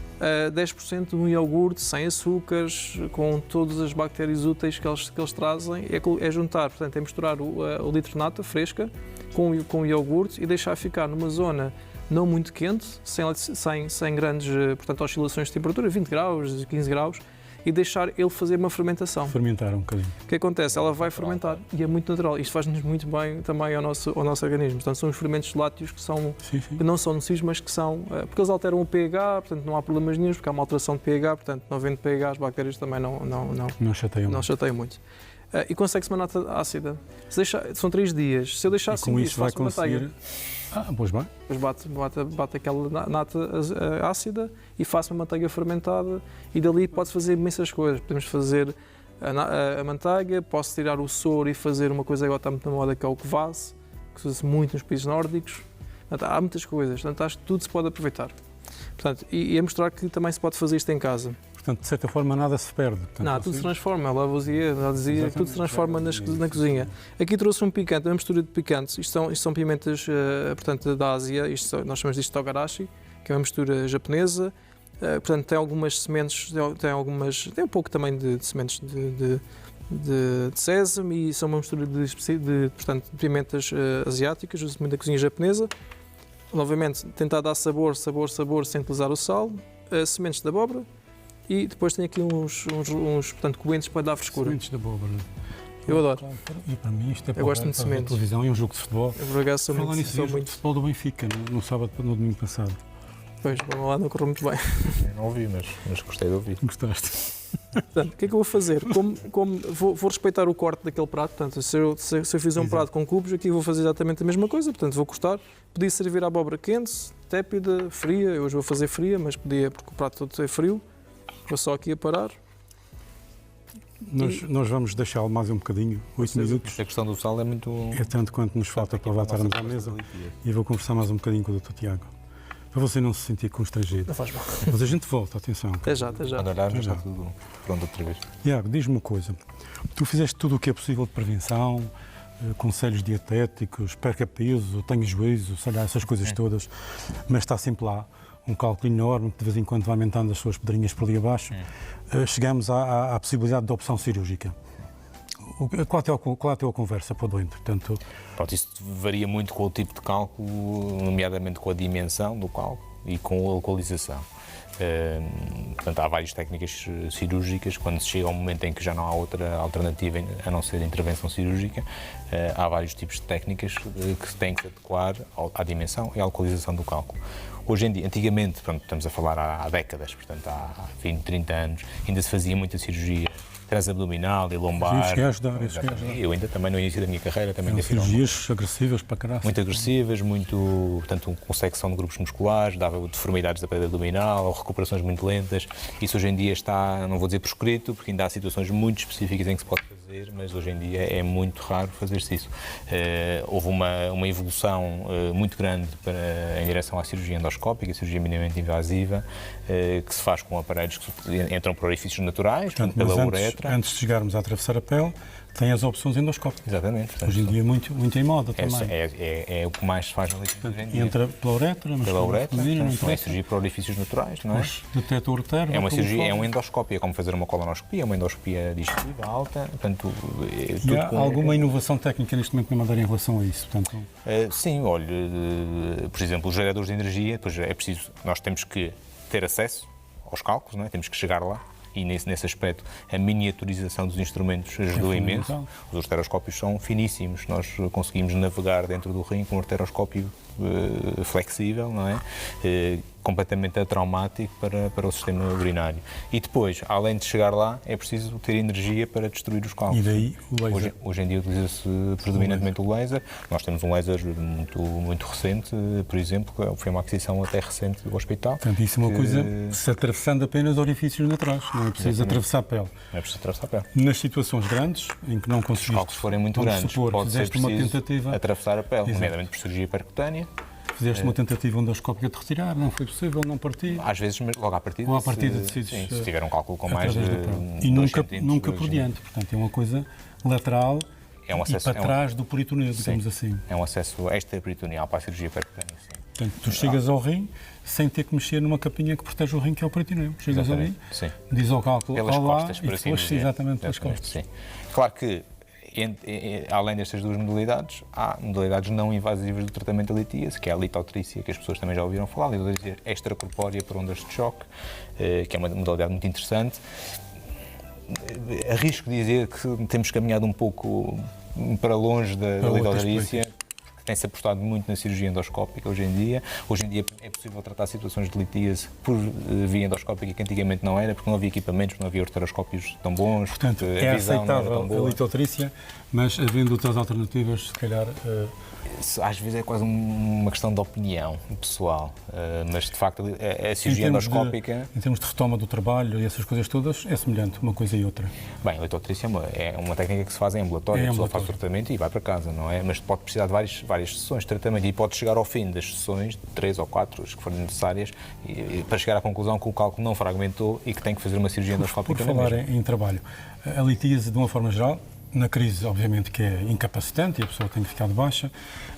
10% de um iogurte sem açúcares, com todas as bactérias úteis que eles trazem, é juntar, portanto, é misturar o litro de nata fresca com o iogurte e deixar ficar numa zona não muito quente, sem grandes, portanto, oscilações de temperatura, 20 graus, 15 graus, e deixar ele fazer uma fermentação. Fermentar um bocadinho. O que acontece? Ela vai fermentar e é muito natural. Isto faz-nos muito bem também ao nosso organismo. Portanto, são os fermentos lácteos que não são nocivos, mas que são... Porque eles alteram o pH, portanto não há problemas nenhum, porque há uma alteração de pH, portanto, não havendo pH, as bactérias também não chateiam muito. E consegue-se uma nata ácida. São 3 dias. Se eu deixar 5 dias, faço uma manteiga. Pois bem. Depois bate aquela nata ácida e faço uma manteiga fermentada e dali pode fazer imensas coisas. Podemos fazer a manteiga, posso tirar o soro e fazer uma coisa que agora está muito na moda, que é o kvass, que se usa muito nos países nórdicos. Portanto, há muitas coisas. Portanto, acho que tudo se pode aproveitar. Portanto, e é mostrar que também se pode fazer isto em casa. Portanto, de certa forma, nada se perde. Portanto, não, tudo se transforma. Ela dizia que tudo se transforma na cozinha. Aqui trouxe um picante, uma mistura de picantes. Isto são pimentas, portanto, da Ásia. Nós chamamos disto de togarashi, que é uma mistura japonesa. Portanto, tem algumas sementes, tem um pouco também de sementes de sésamo e são uma mistura de pimentas asiáticas, uso muito da cozinha japonesa. Novamente, tentar dar sabor sem utilizar o sal. Sementes de abóbora. E depois tenho aqui uns coentros para dar frescura. Sementes de abóbora. Eu adoro. E para mim isto é para gosto muito de sementes. televisão e um jogo de futebol. Eu sou Falando nisso, muito de futebol do Benfica, no sábado, no domingo passado. Pois, vamos lá, não correu muito bem. Eu não ouvi, mas gostei de ouvir. Gostaste? Portanto, o que é que eu vou fazer? Vou respeitar o corte daquele prato. Portanto, se eu fizer um prato com cubos, aqui vou fazer exatamente a mesma coisa. Portanto, vou cortar. Podia servir a abóbora quente, tépida, fria. Eu hoje vou fazer fria, mas podia, porque o prato todo é frio. Vou só aqui a parar. Nós vamos deixá-lo mais um bocadinho, 8 minutos. A questão do sal é muito... É tanto quanto nos falta para voltarmos à mesa. E vou conversar mais um bocadinho com o Dr. Tiago. Para você não se sentir constrangido. Não faz mal. Mas a gente volta, atenção. Até já. Quando olharmos, está tudo pronto outra vez. Tiago, diz-me uma coisa. Tu fizeste tudo o que é possível de prevenção, conselhos dietéticos, perca peso, tenha juízo, sei lá, essas coisas todas, mas está sempre lá um cálculo enorme que de vez em quando vai aumentando as suas pedrinhas por ali abaixo. Chegamos à possibilidade de opção cirúrgica. Qual é a tua conversa para o doente? Portanto, isso varia muito com o tipo de cálculo, nomeadamente com a dimensão do cálculo e com a localização. Portanto, há várias técnicas cirúrgicas. Quando se chega a um momento em que já não há outra alternativa a não ser a intervenção cirúrgica, há vários tipos de técnicas que se têm que adequar à dimensão e à localização do cálculo. Hoje em dia, antigamente, estamos a falar há décadas, portanto há 20, 30 anos, ainda se fazia muita cirurgia transabdominal e lombar. Cheguei a ajudar. Eu ainda também no início da minha carreira também cirurgias agressivas para caralho. Muito agressivas, portanto, com secção de grupos musculares, dava deformidades da parede abdominal, ou recuperações muito lentas. Isso hoje em dia está, não vou dizer prescrito, porque ainda há situações muito específicas em que se pode fazer, mas hoje em dia é muito raro fazer-se isso. Houve uma evolução muito grande em direção à cirurgia endoscópica, a cirurgia minimamente invasiva, que se faz com aparelhos que entram por orifícios naturais, portanto, pela uretra. Antes de chegarmos a atravessar a pele, tem as opções endoscópicas. Exatamente. Portanto, hoje em dia muito em moda também. É o que mais se faz na literatura hoje em dia. Entra pela uretra, não é cirurgia por orifícios naturais, não é? Mas detecta o ureter. É uma cirurgia, é uma endoscópia, é como fazer uma colonoscopia, é uma endoscopia digestiva alta. Portanto, há alguma inovação técnica neste momento na Madeira em relação a isso? Portanto... Sim, olha, por exemplo, os geradores de energia, depois é preciso, nós temos que ter acesso aos cálculos, não é? Temos que chegar lá. E nesse aspecto, a miniaturização dos instrumentos ajudou imenso. Os arteroscópios são finíssimos. Nós conseguimos navegar dentro do rim com um arteroscópio flexível, não é? completamente atraumático para o sistema urinário. E depois, além de chegar lá, é preciso ter energia para destruir os cálculos. E daí o laser. Hoje em dia utiliza-se predominantemente o laser. Nós temos um laser muito recente, por exemplo, que foi uma aquisição até recente do hospital. Portanto, isso é uma coisa, se atravessando apenas orifícios naturais, não é preciso atravessar a pele. Não é preciso atravessar a pele. Nas situações grandes, em que não conseguiste... Se os cálculos forem muito grandes, pode ser preciso atravessar a pele, nomeadamente por cirurgia percutânea. Fizeste uma tentativa endoscópica de retirar, não foi possível, não partiu. Às vezes, logo à partida. Ou à partida decides... Sim, se tiver um cálculo com mais de e nunca por diante. Portanto, é uma coisa lateral e para trás do peritoneu, digamos assim. É um acesso extraperitoneal para a cirurgia percutânea, sim. Portanto, tu chegas ao rim sem ter que mexer numa capinha que protege o rim, que é o peritoneu. Chegas ali, diz ao cálculo, pelas costas, por assim dizer. Exatamente, pelas costas. Sim. Claro que, além destas duas modalidades, há modalidades não invasivas do tratamento da litíase, que é a litotrícia, que as pessoas também já ouviram falar, a litotrícia extracorpórea por ondas de choque, que é uma modalidade muito interessante. Arrisco dizer que temos caminhado um pouco para longe da litotrícia, que tem-se apostado muito na cirurgia endoscópica hoje em dia. Hoje em dia é possível tratar situações de litíase por via endoscópica, que antigamente não era, porque não havia equipamentos, não havia ureteroscópios tão bons. Portanto, é aceitável a litotrícia, mas havendo outras alternativas, se calhar... Às vezes é quase uma questão de opinião pessoal, mas de facto a cirurgia endoscópica... Em termos de retoma do trabalho e essas coisas todas, é semelhante uma coisa e outra. Bem, a litotrícia é uma técnica que se faz em ambulatório, a pessoa faz o tratamento e vai para casa, não é? Mas pode precisar de várias sessões de tratamento e pode chegar ao fim das sessões, 3 ou 4, as que forem necessárias, para chegar à conclusão que o cálculo não fragmentou e que tem que fazer uma cirurgia endoscópica. Por falar em trabalho, a litíase, de uma forma geral, na crise, obviamente, que é incapacitante e a pessoa tem que ficar de baixa,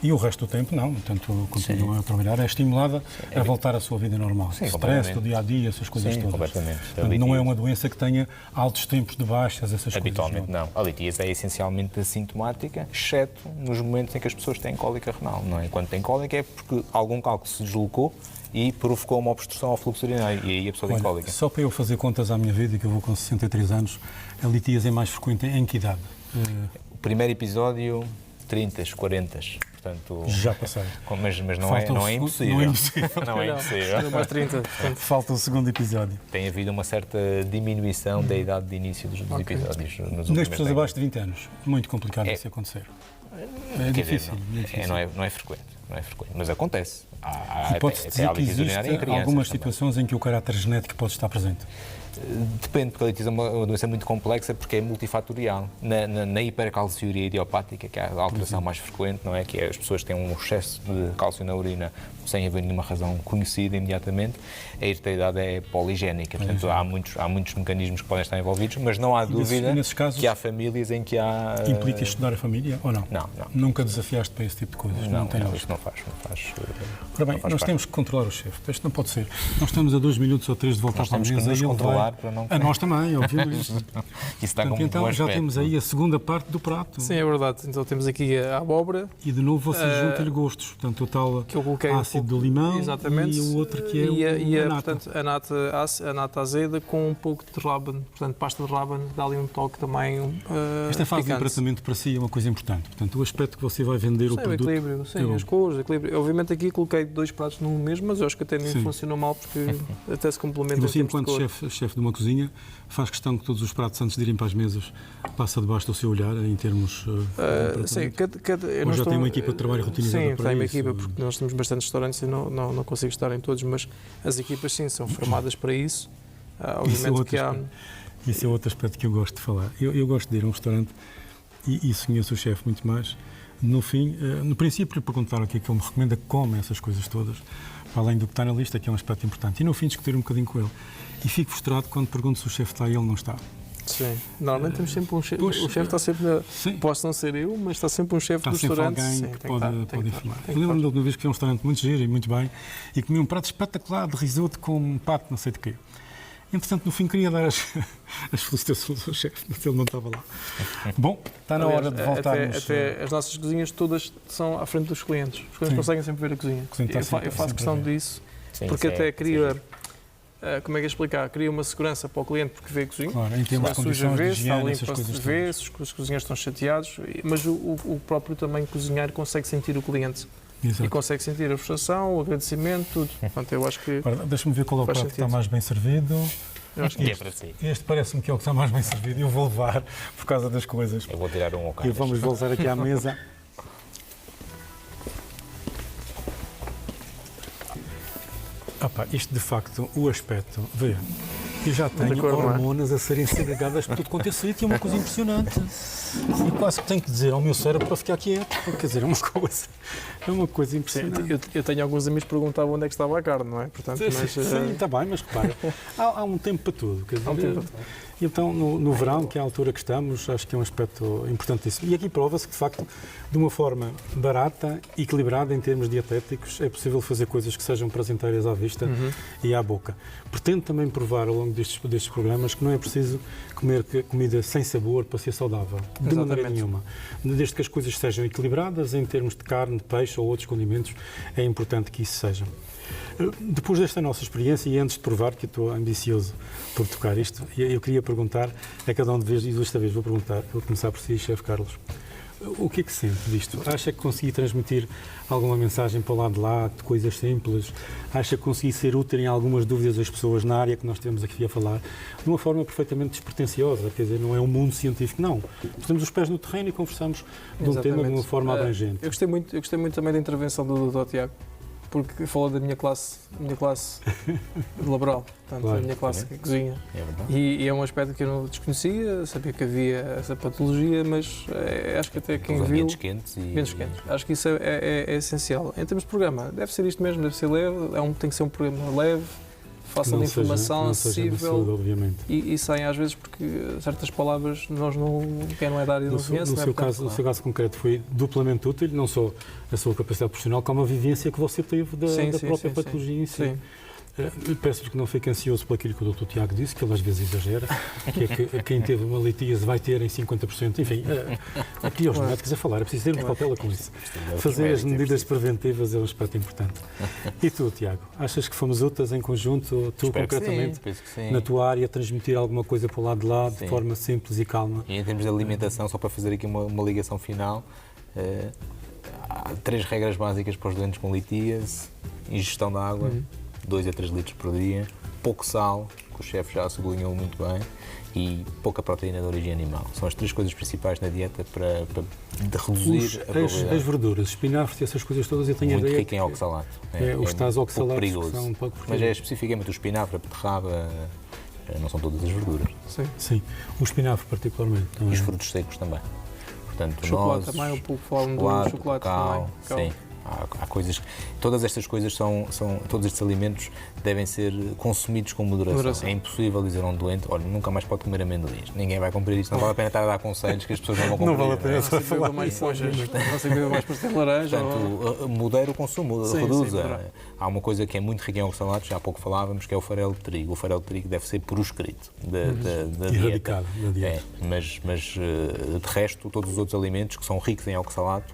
e o resto do tempo não, portanto, continua a trabalhar, é estimulada a voltar à sua vida normal. Stress do dia-a-dia, essas coisas todas. Completamente. Portanto, não é uma doença que tenha altos tempos de baixas, essas Habitualmente coisas. Habitualmente não. A litíase é essencialmente assintomática, exceto nos momentos em que as pessoas têm cólica renal, não é? Quando têm cólica é porque algum cálculo se deslocou e provocou uma obstrução ao fluxo urinário e aí a pessoa tem cólica. Só para eu fazer contas à minha vida, que eu vou com 63 anos, a litíase é mais frequente em que idade? O primeiro episódio, 30, 40, portanto... Já passei. Mas não é impossível. Não é impossível. Não é impossível. Mais 30. Falta o segundo episódio. Tem havido uma certa diminuição da idade de início dos episódios. Nas pessoas abaixo de 20 anos, muito complicado isso acontecer. É difícil. Não é frequente. Mas acontece. Pode-se dizer que existem algumas situações em que o caráter genético pode estar presente. Depende, porque a litíase é uma doença muito complexa porque é multifatorial. Na hipercalciúria idiopática, que é a alteração mais frequente, não é? Que as pessoas têm um excesso de cálcio na urina sem haver nenhuma razão conhecida imediatamente, a hereditariedade é poligénica. Portanto, há muitos mecanismos que podem estar envolvidos, mas não há dúvida que há famílias em que há... Implica estudar a família ou não? Não. Nunca desafiaste para esse tipo de coisas? Não, isto não faz. Ora bem, nós temos que controlar o chefe. Isto não pode ser. Nós estamos a 2 minutos ou 3 de voltar para a mesa. Nós temos que nos controlar para não... A nós também, obviamente. Isso está com então já temos aí a segunda parte do prato. Sim, é verdade. Então temos aqui a abóbora. E de novo você junta-lhe gostos. Portanto, o tal que eu coloquei ácido do limão. Exatamente. E o outro que é a nata. Portanto, a nata azeda com um pouco de rábano. Portanto, pasta de rábano dá ali um toque também Esta fase picante. de tratamento para si é uma coisa importante. Portanto, o aspecto que você vai vender o produto... O equilíbrio, as cores, o equilíbrio. Obviamente aqui coloquei 2 pratos no mesmo, mas eu acho que até nem funcionou mal porque até se complementam. E você, enquanto chefe de uma cozinha, faz questão que todos os pratos, antes de irem para as mesas, passa debaixo do seu olhar, em termos... sim, ou já tem uma equipa de trabalho rotinizada para isso? Sim, tem uma equipa, porque nós temos bastantes restaurantes e não consigo estar em todos, mas as equipas, sim, são formadas para isso. Obviamente que há... Isso é outro aspecto que eu gosto de falar. Eu gosto de ir a um restaurante e isso conheço o chefe muito mais. No fim, no princípio, lhe perguntar o que é que ele me recomenda, como essas coisas todas, para além do que está na lista, que é um aspecto importante. E no fim, discutir um bocadinho com ele. E fico frustrado quando pergunto se o chefe está e ele não está. Sim, normalmente temos sempre um chefe. O chefe está sempre. Posso não ser eu, mas está sempre um chefe do restaurante. Está sempre alguém que pode informar. Eu lembro-me de uma vez que fui a um restaurante muito giro e muito bem e comi um prato espetacular de risoto com um pato, não sei de quê. Entretanto, no fim, queria dar as felicitações ao chefe, mas ele não estava lá. Bom, está na hora de voltarmos... Até as nossas cozinhas todas são à frente dos clientes. Os clientes conseguem sempre ver a cozinha. Eu faço questão disso, porque até cria... Como é que é explicar? Cria uma segurança para o cliente porque vê a cozinha. Claro, em termos de condições de higiene, essas coisas se vê, se os cozinheiros estão chateados, mas o próprio também cozinheiro consegue sentir o cliente. Exato. E consegue sentir a frustração, o agradecimento, tudo. Portanto, eu acho que... Deixa-me ver qual é o prato que está mais bem servido. Eu acho que Este parece-me que é o que está mais bem servido e eu vou levar por causa das coisas. Eu vou tirar um ao E vamos voltar aqui à mesa. Isto de facto, o aspecto, vê, eu já tenho hormonas a serem segregadas por tudo quanto é sítio, é uma coisa impressionante. E quase que tenho que dizer ao meu cérebro para ficar quieto. Quer dizer, é uma coisa impressionante. Eu tenho alguns amigos que perguntavam onde é que estava a carne, não é? Portanto, sim, está bem, mas repara, há um tempo para tudo. Quer dizer, então, no verão, que é a altura que estamos, acho que é um aspecto importantíssimo. E aqui prova-se que, de facto, de uma forma barata, equilibrada em termos dietéticos, é possível fazer coisas que sejam prazenteiras à vista e à boca. Pretendo também provar, ao longo destes programas, que não é preciso comer comida sem sabor para ser saudável. De maneira nenhuma. Desde que as coisas sejam equilibradas, em termos de carne, de peixe ou outros condimentos, é importante que isso seja. Depois desta nossa experiência, e antes de provar, que eu estou ambicioso por tocar isto, eu queria perguntar a cada um de vez, e desta vez vou começar por si, chefe Carlos, o que é que sente disto? Acha que consegui transmitir alguma mensagem para o lado de lá, de coisas simples? Acha que consegui ser útil em algumas dúvidas das pessoas na área que nós temos aqui a falar, de uma forma perfeitamente despretensiosa? Quer dizer, não é um mundo científico, não. Temos os pés no terreno e conversamos de um tema de uma forma abrangente. Eu gostei muito também da intervenção do Dr. Tiago, porque falou da minha classe laboral, portanto, da minha classe de cozinha. E é um aspecto que eu não desconhecia, sabia que havia essa patologia, mas acho que até quem viu... Ventos quentes. Acho que isso é essencial. Em termos de programa, deve ser isto mesmo, deve ser leve, tem que ser um programa leve, fácil de informação, acessível, absurdo, obviamente. E saem às vezes porque certas palavras quem não é da área não conhece. No seu caso concreto foi duplamente útil, não só a sua capacidade profissional, como a vivência que você teve da própria patologia em si. Sim. Peço-lhe que não fique ansioso por aquilo que o Dr. Tiago disse, que ele às vezes exagera, que é que quem teve uma litíase vai ter em 50%. Enfim, aqui aos médicos a falar, é preciso termos cautela com isso. Fazer as medidas preventivas é um aspecto importante. E tu, Tiago, achas que fomos úteis em conjunto, tu Espero concretamente, que sim. na tua área, transmitir alguma coisa para o lado de lá, de forma simples e calma? E em termos de alimentação, só para fazer aqui uma ligação final, há 3 regras básicas para os doentes com litíase: ingestão de água, 2 a 3 litros por dia, pouco sal, que o chefe já sublinhou muito bem, e pouca proteína de origem animal. São as 3 coisas principais na dieta para reduzir a probabilidade. As verduras, espinafres e essas coisas todas, eu tenho muito ideia. Muito rico em oxalato. Os tais oxalatos perigoso. que são um pouco perigosos. Mas é especificamente o espinafre, a beterraba, não são todas as verduras. Sim. O espinafre particularmente. E os frutos secos também. Portanto, chocolate nozes, também, um pouco falam do chocolate cacau, também. Sim. Há coisas, todas estas coisas todos estes alimentos devem ser consumidos com moderação. É impossível dizer a um doente, olha, nunca mais pode comer amendoins. Ninguém vai cumprir isso. Não vale a pena estar a dar conselhos que as pessoas não vão cumprir. Não vale a pena Você beba mais ponjas, você beba mais pastel de laranja. Portanto, modera o consumo, reduza. Há uma coisa que é muito rica em oxalatos, já há pouco falávamos, que é o farelo de trigo. O farelo de trigo deve ser proscrito da dieta. Da dieta. Mas de resto, todos os outros alimentos que são ricos em oxalato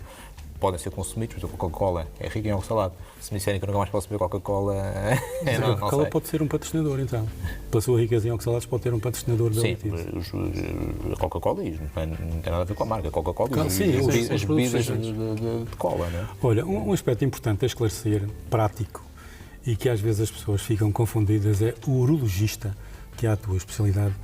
podem ser consumidos. A Coca-Cola é rica em oxalato. Se me disserem que eu nunca mais posso beber Coca-Cola... A Coca-Cola pode ser um patrocinador, então. Pela sua riqueza em oxalatos, pode ter um patrocinador da litíase. Sim, a Coca-Cola não tem nada a ver com a marca. A Coca-Cola e as bebidas de cola. Não é? Olha, um aspecto importante a esclarecer, prático, e que às vezes as pessoas ficam confundidas, é o urologista, que é a tua especialidade.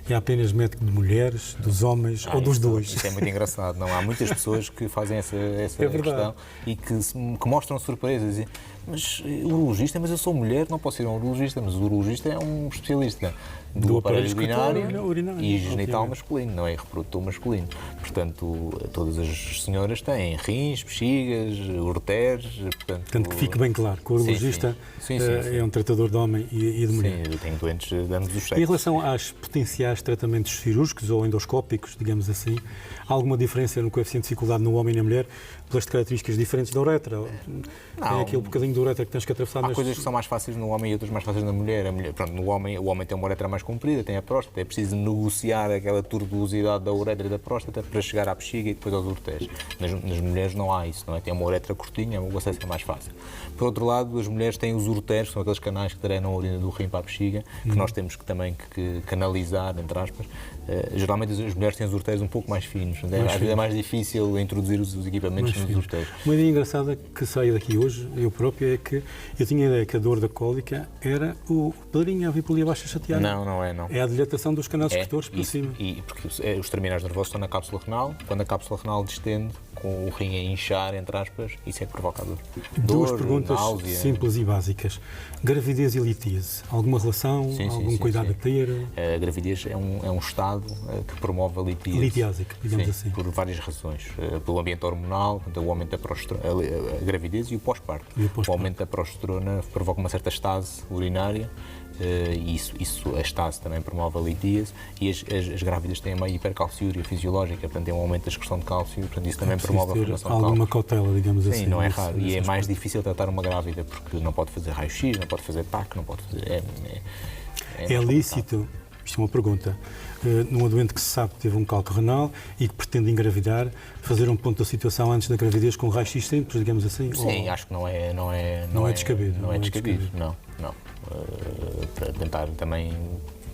É apenas médico de mulheres, dos homens ou dos dois? Isso é muito engraçado. Não, há muitas pessoas que fazem essa questão e que mostram surpresas. Dizem, mas urologista, mas eu sou mulher, não posso ser um urologista, mas o urologista é um especialista do aparelho urinário e genital masculino, não é reprodutor masculino. Portanto, todas as senhoras têm rins, bexigas, ureteres. Portanto, que fique bem claro que o urologista é um tratador de homem e de mulher. Sim, eu tenho doentes de ambos os sexos. Em relação às potenciais tratamentos cirúrgicos ou endoscópicos, digamos assim, há alguma diferença no coeficiente de dificuldade no homem e na mulher pelas características diferentes da uretra? Tem aquele bocadinho de uretra que tens que atravessar. Há coisas que são mais fáceis no homem e outras mais fáceis na mulher. O homem tem uma uretra mais comprida, tem a próstata, é preciso negociar aquela tortuosidade da uretra e da próstata para chegar à bexiga e depois aos ureteres. Nas mulheres não há isso, não é? Tem uma uretra curtinha, o acesso é mais fácil. Por outro lado, as mulheres têm os ureteres, que são aqueles canais que drenam a urina do rim para a bexiga, que nós temos que também canalizar entre aspas. Geralmente as mulheres têm os urteiros um pouco mais finos. Às vezes é mais difícil introduzir os equipamentos nos urteiros. Uma ideia engraçada que saí daqui hoje, eu próprio, é que eu tinha a ideia que a dor da cólica era o pedalinho a vir por ali abaixo a chatear. Não é. É a dilatação dos canais excretores para cima. E porque os terminais nervosos estão na cápsula renal. Quando a cápsula renal distende, com o rim a inchar, entre aspas, isso é que provoca a dor. Duas perguntas simples e básicas. Gravidez e litíase, alguma relação? Algum cuidado a ter? A gravidez é um estado que promove a litíase. Litiásico, digamos assim. Por várias razões. Pelo ambiente hormonal, o aumento da progesterona, a gravidez e o pós-parto. O aumento da progesterona provoca uma certa estase urinária. E a estase também promove a litíase, e as grávidas têm uma hipercalciúria fisiológica, portanto tem um aumento da excreção de cálcio, portanto isso também promove a formação de cálcio. Alguma cautela, digamos assim. Sim, não é raro. E é mais difícil tratar uma grávida, porque não pode fazer raio-x, não pode fazer TAC, não pode fazer... É lícito, isto é uma pergunta, numa doente que se sabe que teve um cálculo renal e que pretende engravidar, fazer um ponto da situação antes da gravidez com raio-x simples, digamos assim? Sim, acho que não é descabido. Não é descabido, não. Para tentar também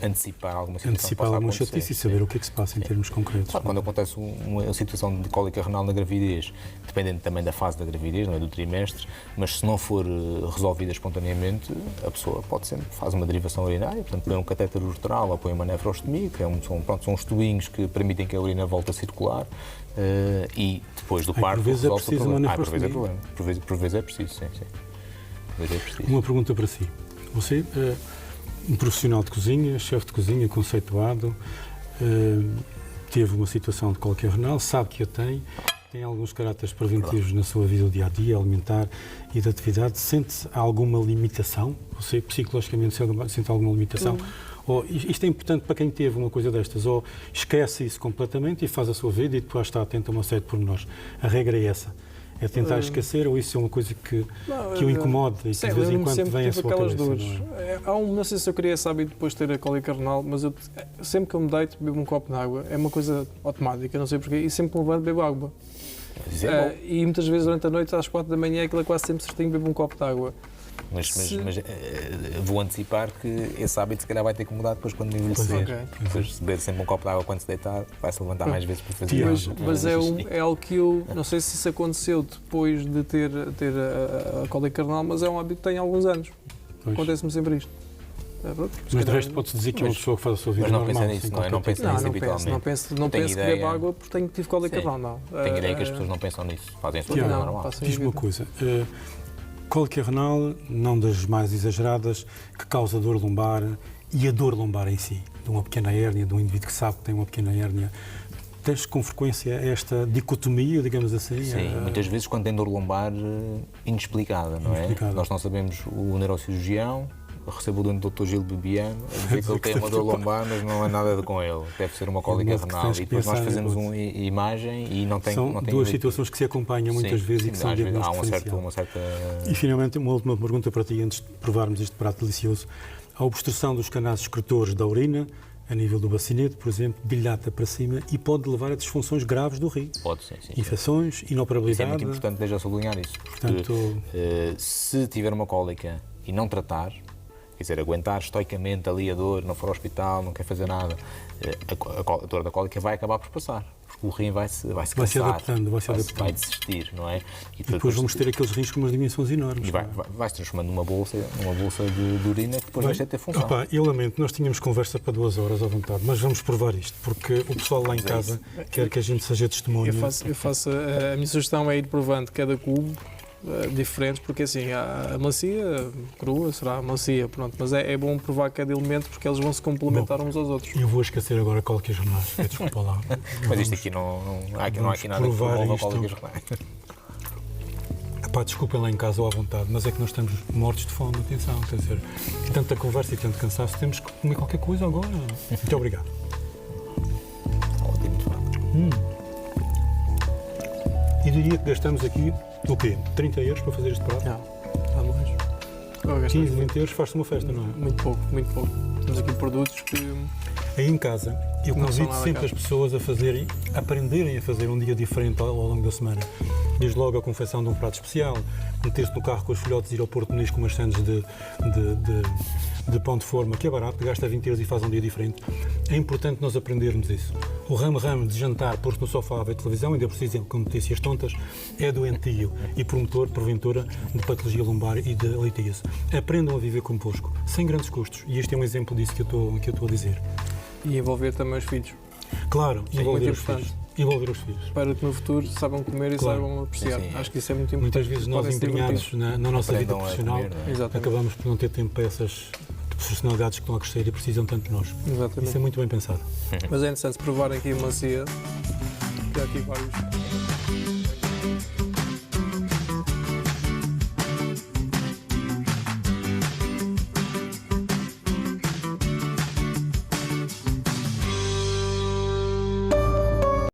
antecipar alguma situação. Antecipar alguma chatice e saber o que é que se passa em termos concretos. Claro, quando acontece uma situação de cólica renal na gravidez, dependendo também da fase da gravidez, não é, do trimestre, mas se não for resolvida espontaneamente, a pessoa pode sempre fazer uma derivação urinária, portanto põe um catéter uretral ou põe uma nefrostomia, que são uns tubinhos que permitem que a urina volte a circular, e depois do parto resolve o problema. Por vezes é problema. Por vezes é preciso, sim. Uma pergunta para si. Você é um profissional de cozinha, chefe de cozinha, conceituado, teve uma situação de cólica renal, sabe que a tem alguns caráteres preventivos na sua vida do dia-a-dia, alimentar e de atividade. Sente alguma limitação? Você psicologicamente sente alguma limitação? Ou isto é importante para quem teve uma coisa destas, ou esquece isso completamente e faz a sua vida e depois está atento a uma série de pormenores. A regra é essa. É tentar esquecer, ou isso é uma coisa que o incomoda e que de vez em quando vem à sua cabeça? Dores. Não sei se eu queria esse hábito depois de ter a cólica renal, mas eu sempre que eu me deito bebo um copo de água. É uma coisa automática, não sei porquê, e sempre que me levanto bebo água. E muitas vezes durante a noite, às 4 da manhã, aquilo é quase sempre certinho, bebo um copo de água. Mas vou antecipar que esse hábito se calhar vai ter que mudar depois quando envelhecer. Depois, se beber sempre um copo de água quando se deitar, vai-se levantar mais vezes para fazer mas é algo que eu, não sei se isso aconteceu depois de ter a cólica renal, mas é um hábito que tem há alguns anos. Acontece-me sempre isto. Mas de resto pode-se dizer que é uma pessoa que faz a sua vida normal. Mas não pensa nisso, não é? Não pensa nisso habitualmente. Não penso que bebo água porque tive cólica renal, não. Tenho ideia que as pessoas não pensam nisso, fazem a sua vida normal. Diz-me uma coisa. Cólica renal, não das mais exageradas, que causa dor lombar e a dor lombar em si, de uma pequena hérnia, de um indivíduo que sabe que tem uma pequena hérnia. Tens com frequência esta dicotomia, digamos assim? Sim, muitas vezes quando tem dor lombar inexplicada, não é? Nós não sabemos o neurocirurgião, recebo o doente Dr. Gil Bebiano a dizer que ele tem uma dor lombar, mas não é nada com ele. Deve ser uma cólica renal. E depois nós fazemos uma imagem e não tem... São duas situações que se acompanham muitas vezes e que são diagnósticos há uma certa... E finalmente, uma última pergunta para ti, antes de provarmos este prato delicioso. A obstrução dos canais excretores da urina, a nível do bacinete, por exemplo, dilata para cima e pode levar a disfunções graves do rim. Pode, sim. Infecções, inoperabilidade... Isso é muito importante, deixa eu sublinhar isso. Porque se tiver uma cólica e não tratar, quer dizer, aguentar estoicamente ali a dor, não for ao hospital, não quer fazer nada, a dor da cólica vai acabar por passar, porque o rim vai se cansar, vai desistir, não é? E depois vamos ter aqueles rins com umas dimensões enormes. E vai-se transformando numa bolsa de urina que depois deixa de ter função. Eu lamento, nós tínhamos conversa para 2 horas à vontade, mas vamos provar isto, porque o pessoal lá em casa quer que a gente seja testemunha. Eu faço a minha sugestão é ir provando cada cubo, diferentes, porque assim, a melancia crua será macia, pronto, mas é bom provar cada elemento porque eles vão se complementar uns aos outros. Eu vou esquecer agora cólicas renais, desculpa lá. Mas isto aqui não há aqui nada que prova cólicas renais. Desculpem lá em casa ou à vontade, mas é que nós estamos mortos de fome, atenção, quer dizer, tanta conversa e tanto cansaço, temos que comer qualquer coisa agora. Muito obrigado. E diria que gastamos aqui o quê? 30 euros para fazer este prato? Não, mais. 15, 20 euros faz-se uma festa, não é? Muito pouco. Temos aqui produtos que... Aí em casa, eu convido sempre as pessoas aprenderem a fazer um dia diferente ao longo da semana. Desde logo a confecção de um prato especial, meter-se no carro com os filhotes e ir ao Porto Muniz com umas sandes de pão de forma, que é barato, gasta 20 euros e faz um dia diferente. É importante nós aprendermos isso. O ramo de jantar, posto no sofá a ver televisão, ainda por exemplo, com notícias tontas, é doentio e promotor, porventura, de patologia lombar e de litíase. Aprendam a viver convosco, sem grandes custos. E este é um exemplo disso que eu estou a dizer. E envolver também os filhos. Claro, envolver os importante. filhos. Envolver os filhos. Para que no futuro saibam comer e saibam apreciar. Sim. Acho que isso é muito importante. Muitas vezes nós empenhados na nossa vida Aprendam a profissional, comer, acabamos por não ter tempo para essas personalidades que estão a crescer e precisam tanto de nós. Exatamente. Isso é muito bem pensado. Mas é interessante provarem aqui a melancia, que há aqui vários